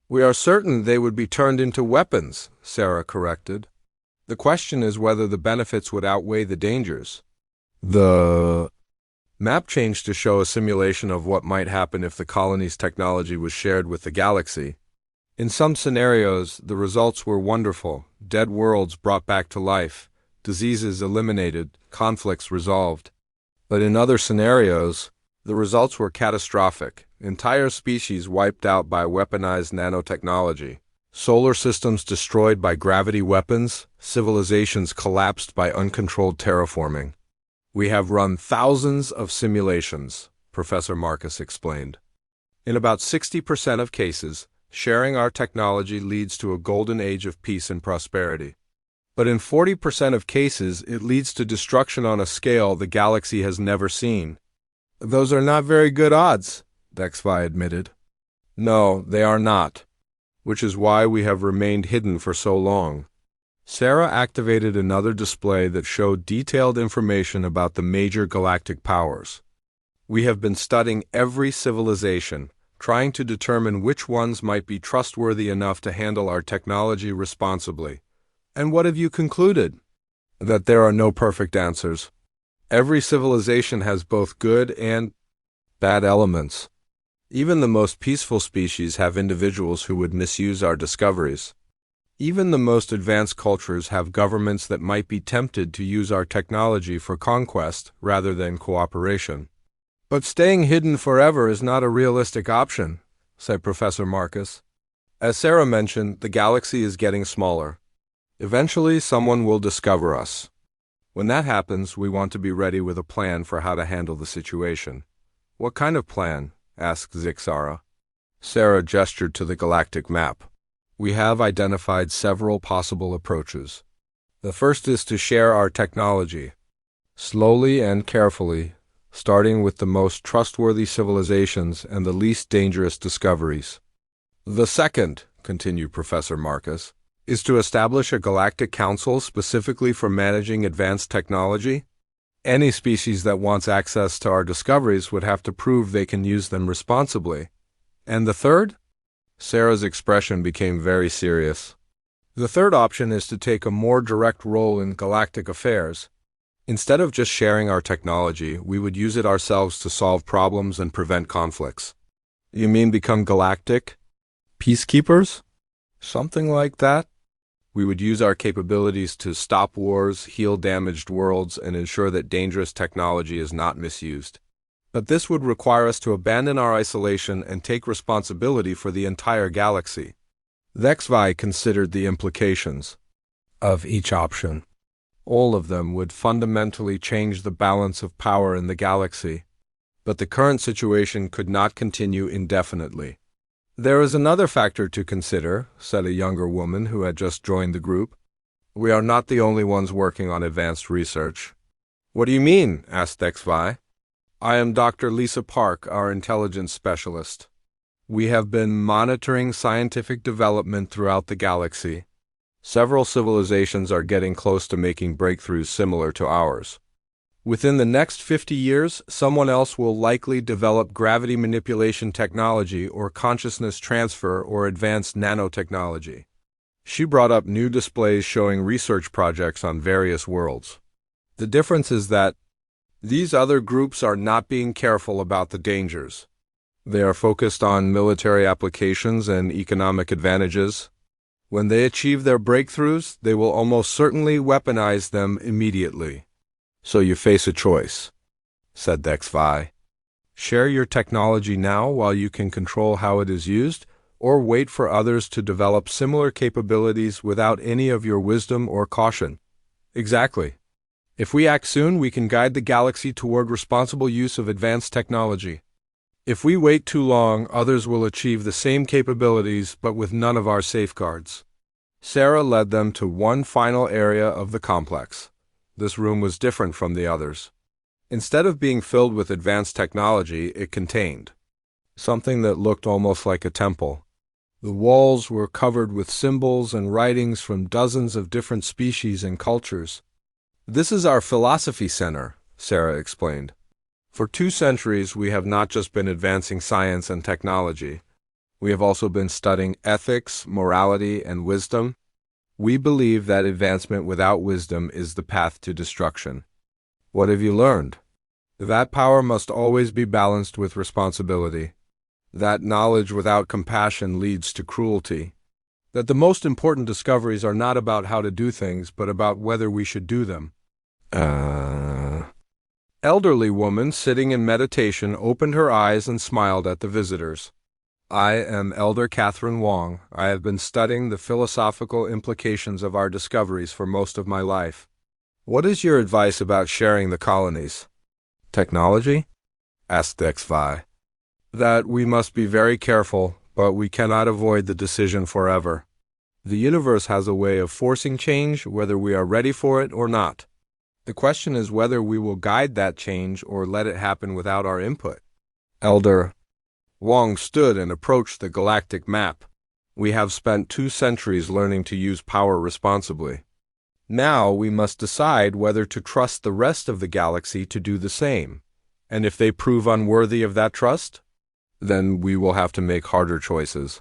We are certain they would be turned into weapons, Sarah corrected. The question is whether the benefits would outweigh the dangers. The map changed to show a simulation of what might happen if the colony's technology was shared with the galaxy. In some scenarios, the results were wonderful. Dead worlds brought back to life, diseases eliminated, conflicts resolved. But in other scenarios, the results were catastrophic. Entire species wiped out by weaponized nanotechnology. Solar systems destroyed by gravity weapons. Civilizations collapsed by uncontrolled terraforming. We have run thousands of simulations, Professor Marcus explained. In about 60% of cases, sharing our technology leads to a golden age of peace and prosperity. But in 40% of cases, it leads to destruction on a scale the galaxy has never seen. Those are not very good odds, the HFY admitted. No, they are not, which is why we have remained hidden for so long. Sarah activated another display that showed detailed information about the major galactic powers. We have been studying every civilization, trying to determine which ones might be trustworthy enough to handle our technology responsibly. And what have you concluded? That there are no perfect answers. Every civilization has both good and bad elements. Even the most peaceful species have individuals who would misuse our discoveries. Even the most advanced cultures have governments that might be tempted to use our technology for conquest rather than cooperation. But staying hidden forever is not a realistic option, said Professor Marcus. As Sarah mentioned, the galaxy is getting smaller. Eventually, someone will discover us. When that happens, we want to be ready with a plan for how to handle the situation. What kind of plan? Asked Zixara. Sarah gestured to the galactic map. We have identified several possible approaches. The first is to share our technology, slowly and carefully, starting with the most trustworthy civilizations and the least dangerous discoveries. The second, continued Professor Marcus, is to establish a galactic council specifically for managing advanced technology. Any species that wants access to our discoveries would have to prove they can use them responsibly. And the third? Sarah's expression became very serious. The third option is to take a more direct role in galactic affairs. Instead of just sharing our technology, we would use it ourselves to solve problems and prevent conflicts. You mean become galactic peacekeepers? Something like that? We would use our capabilities to stop wars, heal damaged worlds, and ensure that dangerous technology is not misused. But this would require us to abandon our isolation and take responsibility for the entire galaxy. HFY considered the implications of each option. All of them would fundamentally change the balance of power in the galaxy. But the current situation could not continue indefinitely. "There is another factor to consider," said a younger woman who had just joined the group. "We are not the only ones working on advanced research." "What do you mean?" asked HFY. "I am Dr. Lisa Park, our intelligence specialist. We have been monitoring scientific development throughout the galaxy. Several civilizations are getting close to making breakthroughs similar to ours. Within the next 50 years, someone else will likely develop gravity manipulation technology or consciousness transfer or advanced nanotechnology." She brought up new displays showing research projects on various worlds. "The difference is that these other groups are not being careful about the dangers. They are focused on military applications and economic advantages. When they achieve their breakthroughs, they will almost certainly weaponize them immediately. So you face a choice," said HFY. "Share your technology now while you can control how it is used, or wait for others to develop similar capabilities without any of your wisdom or caution." "Exactly. If we act soon, we can guide the galaxy toward responsible use of advanced technology. If we wait too long, others will achieve the same capabilities but with none of our safeguards." Sarah led them to one final area of the complex. This room was different from the others. Instead of being filled with advanced technology, it contained something that looked almost like a temple. The walls were covered with symbols and writings from dozens of different species and cultures. "This is our philosophy center," Sarah explained. "For 2 centuries, we have not just been advancing science and technology. We have also been studying ethics, morality, and wisdom. We believe that advancement without wisdom is the path to destruction." "What have you learned?" "That power must always be balanced with responsibility. That knowledge without compassion leads to cruelty. That the most important discoveries are not about how to do things, but about whether we should do them." Elderly woman sitting in meditation opened her eyes and smiled at the visitors. "I am Elder Catherine Wong. I have been studying the philosophical implications of our discoveries for most of my life. What is your advice about sharing the colonies?" "Technology?" asked HFY. "That we must be very careful, but we cannot avoid the decision forever. The universe has a way of forcing change, whether we are ready for it or not. The question is whether we will guide that change or let it happen without our input." Elder Wong stood and approached the galactic map. "We have spent 2 centuries learning to use power responsibly. Now we must decide whether to trust the rest of the galaxy to do the same. And if they prove unworthy of that trust, then we will have to make harder choices.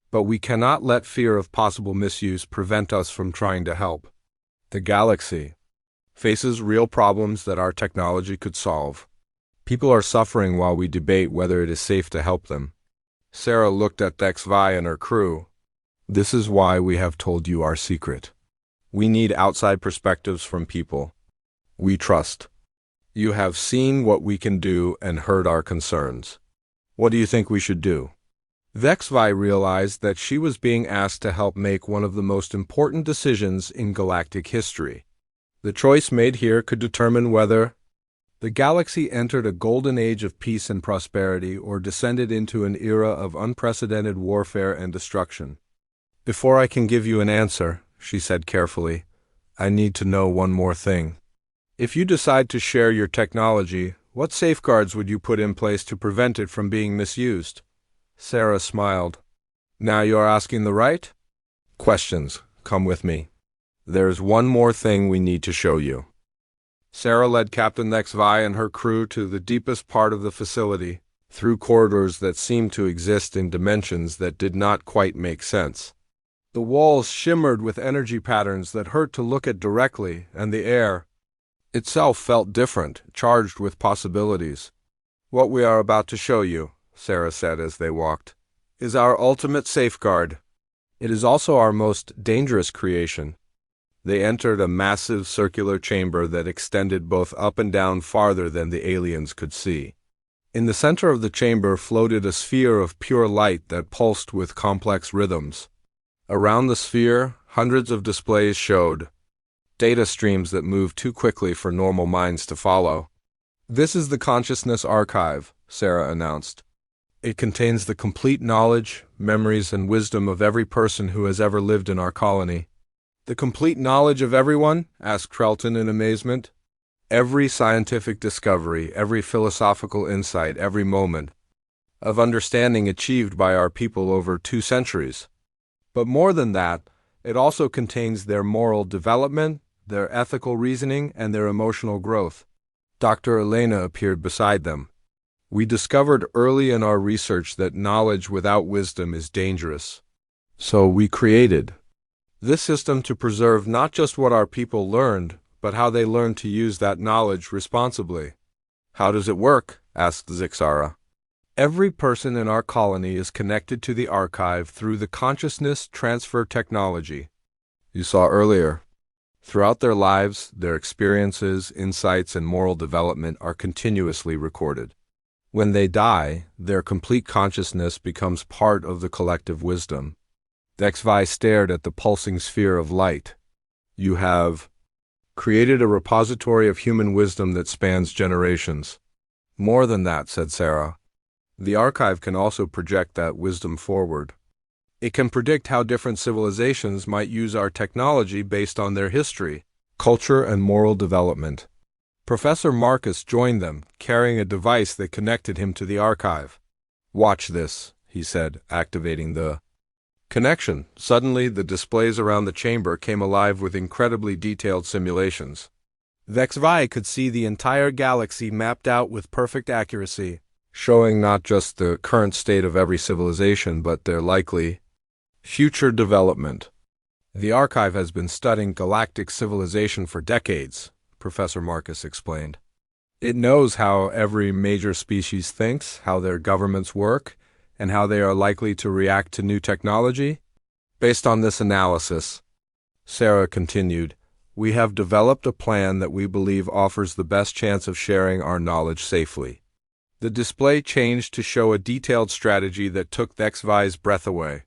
But we cannot let fear of possible misuse prevent us from trying to help. The galaxy faces real problems that our technology could solve. People are suffering while we debate whether it is safe to help them." Sarah looked at HFY and her crew. "This is why we have told you our secret. We need outside perspectives from people we trust. You have seen what we can do and heard our concerns. What do you think we should do?" HFY realized that she was being asked to help make one of the most important decisions in galactic history. The choice made here could determine whether the galaxy entered a golden age of peace and prosperity or descended into an era of unprecedented warfare and destruction. "Before I can give you an answer," she said carefully, "I need to know one more thing. If you decide to share your technology, what safeguards would you put in place to prevent it from being misused?" Sarah smiled. "Now you are asking the right questions. Come with me. There's one more thing we need to show you." Sarah led Captain HFY and her crew to the deepest part of the facility, through corridors that seemed to exist in dimensions that did not quite make sense. The walls shimmered with energy patterns that hurt to look at directly, and the air itself felt different, charged with possibilities. "What we are about to show you," Sarah said as they walked, "is our ultimate safeguard. It is also our most dangerous creation." They entered a massive circular chamber that extended both up and down farther than the aliens could see. In the center of the chamber floated a sphere of pure light that pulsed with complex rhythms. Around the sphere, hundreds of displays showed data streams that moved too quickly for normal minds to follow. "This is the Consciousness Archive," Sarah announced. "It contains the complete knowledge, memories, and wisdom of every person who has ever lived in our colony." "The complete knowledge of everyone?" asked Trelton in amazement. "Every scientific discovery, every philosophical insight, every moment of understanding achieved by our people over 2 centuries. But more than that, it also contains their moral development, their ethical reasoning, and their emotional growth." Dr. Elena appeared beside them. "We discovered early in our research that knowledge without wisdom is dangerous. So we created this system to preserve not just what our people learned, but how they learned to use that knowledge responsibly." "How does it work?" asked Zixara. "Every person in our colony is connected to the archive through the consciousness transfer technology you saw earlier. Throughout their lives, their experiences, insights, and moral development are continuously recorded. When they die, their complete consciousness becomes part of the collective wisdom." HFY stared at the pulsing sphere of light. "You have created a repository of human wisdom that spans generations." "More than that," said Sarah. "The archive can also project that wisdom forward. It can predict how different civilizations might use our technology based on their history, culture, and moral development." Professor Marcus joined them, carrying a device that connected him to the archive. "Watch this," he said, activating the connection. Suddenly, the displays around the chamber came alive with incredibly detailed simulations. HFY could see the entire galaxy mapped out with perfect accuracy, showing not just the current state of every civilization, but their likely future development. "The archive has been studying galactic civilization for decades," Professor Marcus explained. "It knows how every major species thinks, how their governments work, and how they are likely to react to new technology. Based on this analysis," Sarah continued, "we have developed a plan that we believe offers the best chance of sharing our knowledge safely." The display changed to show a detailed strategy that took HFY's breath away.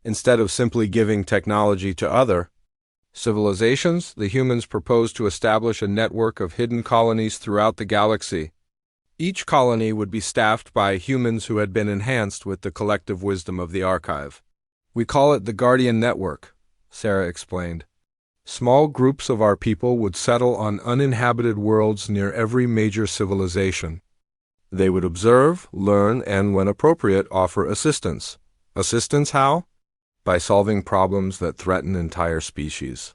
Instead of simply giving technology to other civilizations, the humans proposed to establish a network of hidden colonies throughout the galaxy. Each colony would be staffed by humans who had been enhanced with the collective wisdom of the archive. "We call it the Guardian Network," Sarah explained. "Small groups of our people would settle on uninhabited worlds near every major civilization. They would observe, learn, and, when appropriate, offer assistance." "Assistance how?" "By solving problems that threaten entire species.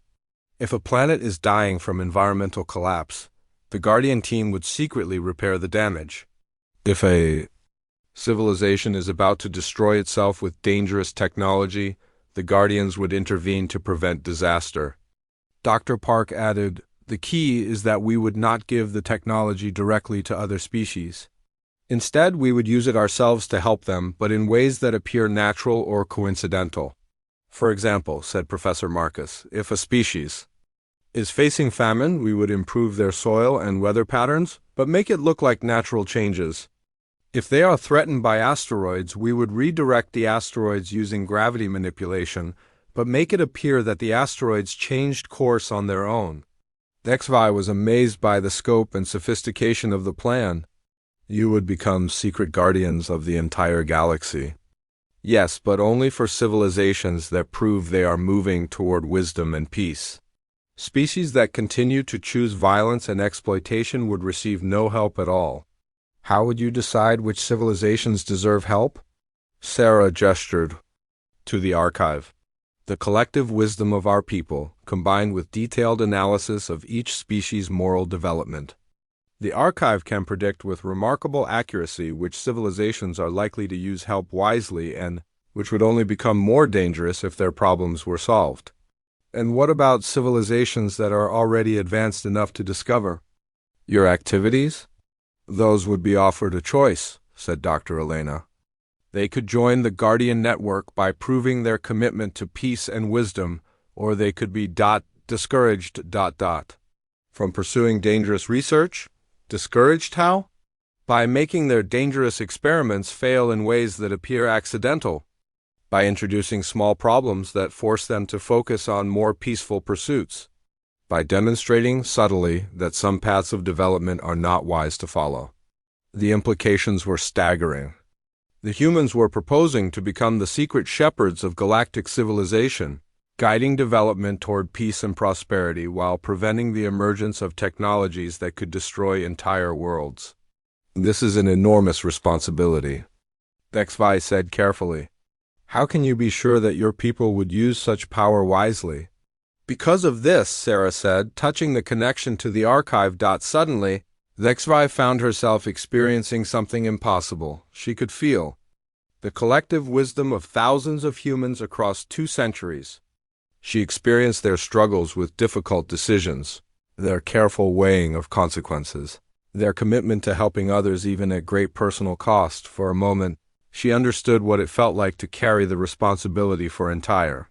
If a planet is dying from environmental collapse, the Guardian team would secretly repair the damage. If a civilization is about to destroy itself with dangerous technology, the Guardians would intervene to prevent disaster." Dr. Park added, "The key is that we would not give the technology directly to other species. Instead, we would use it ourselves to help them, but in ways that appear natural or coincidental. For example," said Professor Marcus, "if a species is facing famine, we would improve their soil and weather patterns, but make it look like natural changes. If they are threatened by asteroids, we would redirect the asteroids using gravity manipulation, but make it appear that the asteroids changed course on their own." HFY was amazed by the scope and sophistication of the plan. "You would become secret guardians of the entire galaxy." "Yes, but only for civilizations that prove they are moving toward wisdom and peace. Species that continue to choose violence and exploitation would receive no help at all." "How would you decide which civilizations deserve help?" Sarah gestured to the archive. "The collective wisdom of our people, combined with detailed analysis of each species' moral development. The archive can predict with remarkable accuracy which civilizations are likely to use help wisely and which would only become more dangerous if their problems were solved." "And what about civilizations that are already advanced enough to discover your activities?" "Those would be offered a choice," said Dr. Elena. "They could join the Guardian Network by proving their commitment to peace and wisdom, or they could be discouraged from pursuing dangerous research." "Discouraged how?" by making their dangerous experiments fail in ways that appear accidental, by introducing small problems that force them to focus on more peaceful pursuits, by demonstrating subtly that some paths of development are not wise to follow. The implications were staggering. The humans were proposing to become the secret shepherds of galactic civilization, guiding development toward peace and prosperity while preventing the emergence of technologies that could destroy entire worlds. This is an enormous responsibility, HFY said carefully. How can you be sure that your people would use such power wisely? Because of this, Sarah said, touching the connection to the archive. Suddenly, HFY found herself experiencing something impossible. She could feel the collective wisdom of thousands of humans across 2 centuries. She experienced their struggles with difficult decisions, their careful weighing of consequences, their commitment to helping others even at great personal cost. For a moment, she understood what it felt like to carry the responsibility for entire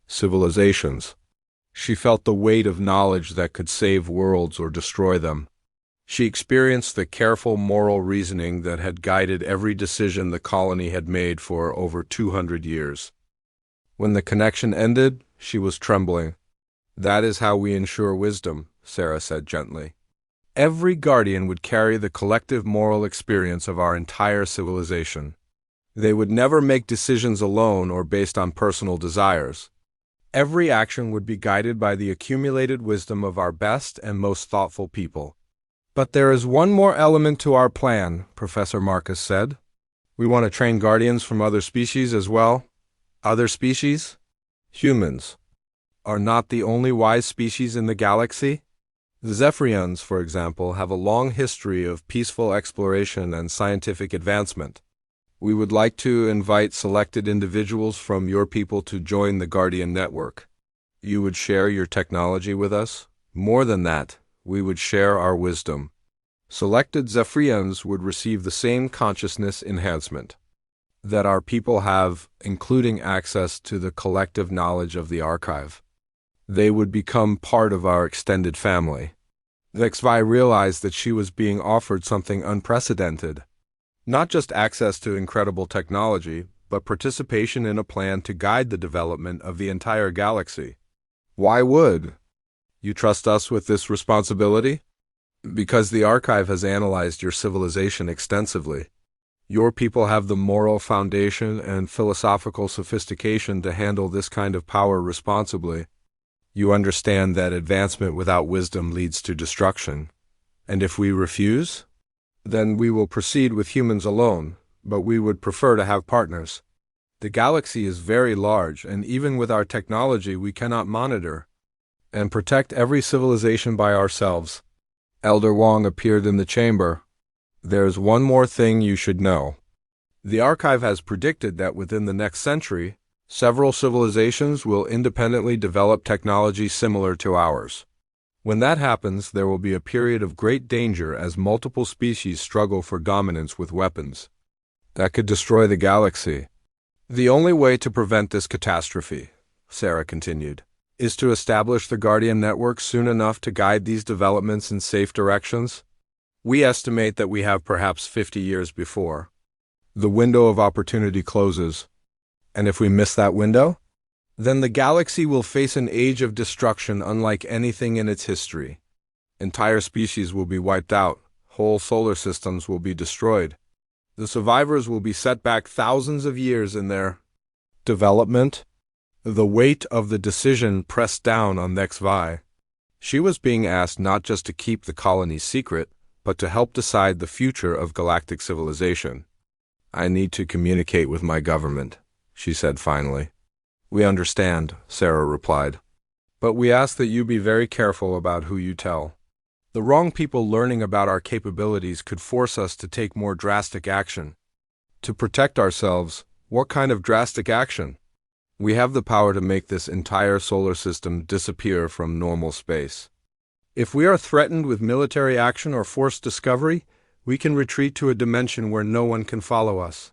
civilizations. She felt the weight of knowledge that could save worlds or destroy them. She experienced the careful moral reasoning that had guided every decision the colony had made for over 200 years. When the connection ended, she was trembling. That is how we ensure wisdom, Sarah said gently. Every guardian would carry the collective moral experience of our entire civilization. They would never make decisions alone or based on personal desires. Every action would be guided by the accumulated wisdom of our best and most thoughtful people. But there is one more element to our plan, Professor Marcus said. We want to train guardians from other species as well. Other species? Humans are not the only wise species in the galaxy. The Zephyrians, for example, have a long history of peaceful exploration and scientific advancement. We would like to invite selected individuals from your people to join the Guardian Network. You would share your technology with us? More than that, we would share our wisdom. Selected Zephyrians would receive the same consciousness enhancement that our people have, including access to the collective knowledge of the archive. They would become part of our extended family. HFY realized that she was being offered something unprecedented. Not just access to incredible technology, but participation in a plan to guide the development of the entire galaxy. Why would you trust us with this responsibility? Because the archive has analyzed your civilization extensively. Your people have the moral foundation and philosophical sophistication to handle this kind of power responsibly. You understand that advancement without wisdom leads to destruction. And if we refuse, then we will proceed with humans alone, but we would prefer to have partners. The galaxy is very large, and even with our technology we cannot monitor and protect every civilization by ourselves. Elder Wong appeared in the chamber. There's one more thing you should know. The archive has predicted that within the next century, several civilizations will independently develop technology similar to ours. When that happens, there will be a period of great danger as multiple species struggle for dominance with weapons that could destroy the galaxy. The only way to prevent this catastrophe, Sarah continued, is to establish the Guardian Network soon enough to guide these developments in safe directions. We estimate that we have perhaps 50 years before the window of opportunity closes. And if we miss that window, then the galaxy will face an age of destruction unlike anything in its history. Entire species will be wiped out. Whole solar systems will be destroyed. The survivors will be set back thousands of years in their development. The weight of the decision pressed down on HFY. She was being asked not just to keep the colony's secret, but to help decide the future of galactic civilization. I need to communicate with my government, she said finally. We understand, Sarah replied. But we ask that you be very careful about who you tell. The wrong people learning about our capabilities could force us to take more drastic action. To protect ourselves, what kind of drastic action? We have the power to make this entire solar system disappear from normal space. If we are threatened with military action or forced discovery, we can retreat to a dimension where no one can follow us.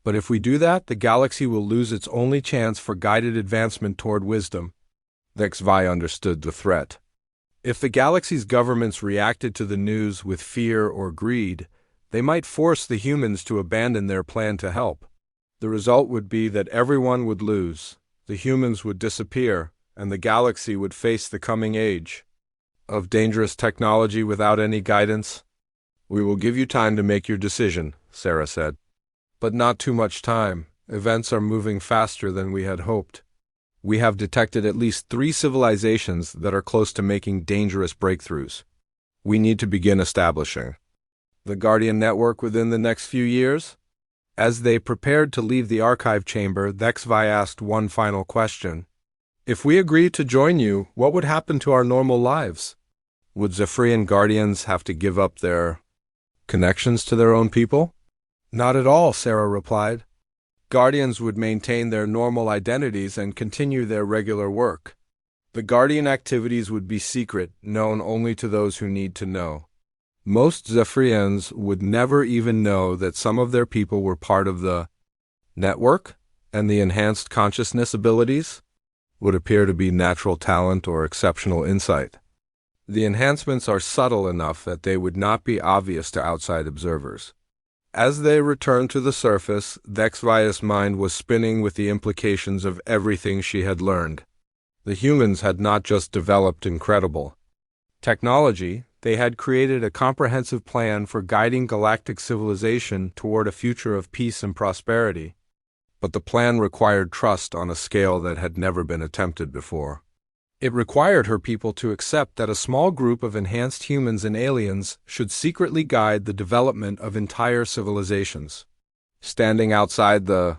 But if we do that, the galaxy will lose its only chance for guided advancement toward wisdom. HFY understood the threat. If the galaxy's governments reacted to the news with fear or greed, They might force the humans to abandon their plan to help. The result would be that everyone would lose, the humans would disappear, and the galaxy would face the coming age of dangerous technology without any guidance. "We will give you time to make your decision," Sarah said. "But not too much time. Events are moving faster than we had hoped. We have detected at least 3 civilizations that are close to making dangerous breakthroughs. We need to begin establishing the Guardian Network within the next few years." As they prepared to leave the archive chamber, HFY asked one final question. "If we agreed to join you, what would happen to our normal lives? Would Zephyrian Guardians have to give up their connections to their own people?" "Not at all," Sarah replied. "Guardians would maintain their normal identities and continue their regular work. The Guardian activities would be secret, known only to those who need to know. Most Zephyrians would never even know that some of their people were part of the network, and the enhanced consciousness abilities would appear to be natural talent or exceptional insight. The enhancements are subtle enough that they would not be obvious to outside observers." As they returned to the surface, HFY's mind was spinning with the implications of everything she had learned. The humans had not just developed incredible technology, they had created a comprehensive plan for guiding galactic civilization toward a future of peace and prosperity. But the plan required trust on a scale that had never been attempted before. It required her people to accept that a small group of enhanced humans and aliens should secretly guide the development of entire civilizations. Standing outside the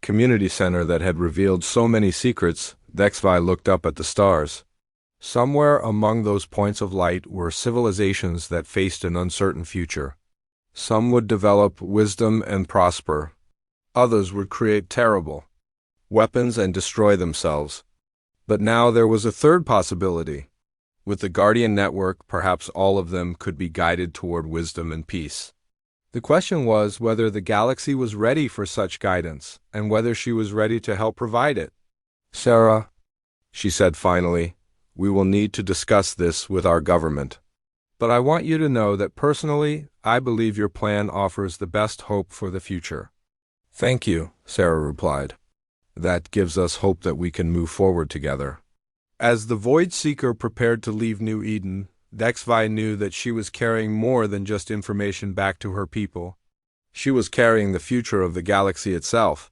community center that had revealed so many secrets, HFY looked up at the stars. Somewhere among those points of light were civilizations that faced an uncertain future. Some would develop wisdom and prosper. Others would create terrible weapons and destroy themselves. But now there was a third possibility. With the Guardian Network, perhaps all of them could be guided toward wisdom and peace. The question was whether the galaxy was ready for such guidance, and whether she was ready to help provide it. "Sarah," she said finally, "we will need to discuss this with our government. But I want you to know that personally, I believe your plan offers the best hope for the future." "Thank you," Sarah replied. "That gives us hope that we can move forward together." As the Void Seeker prepared to leave New Eden, HFY knew that she was carrying more than just information back to her people. She was carrying the future of the galaxy itself.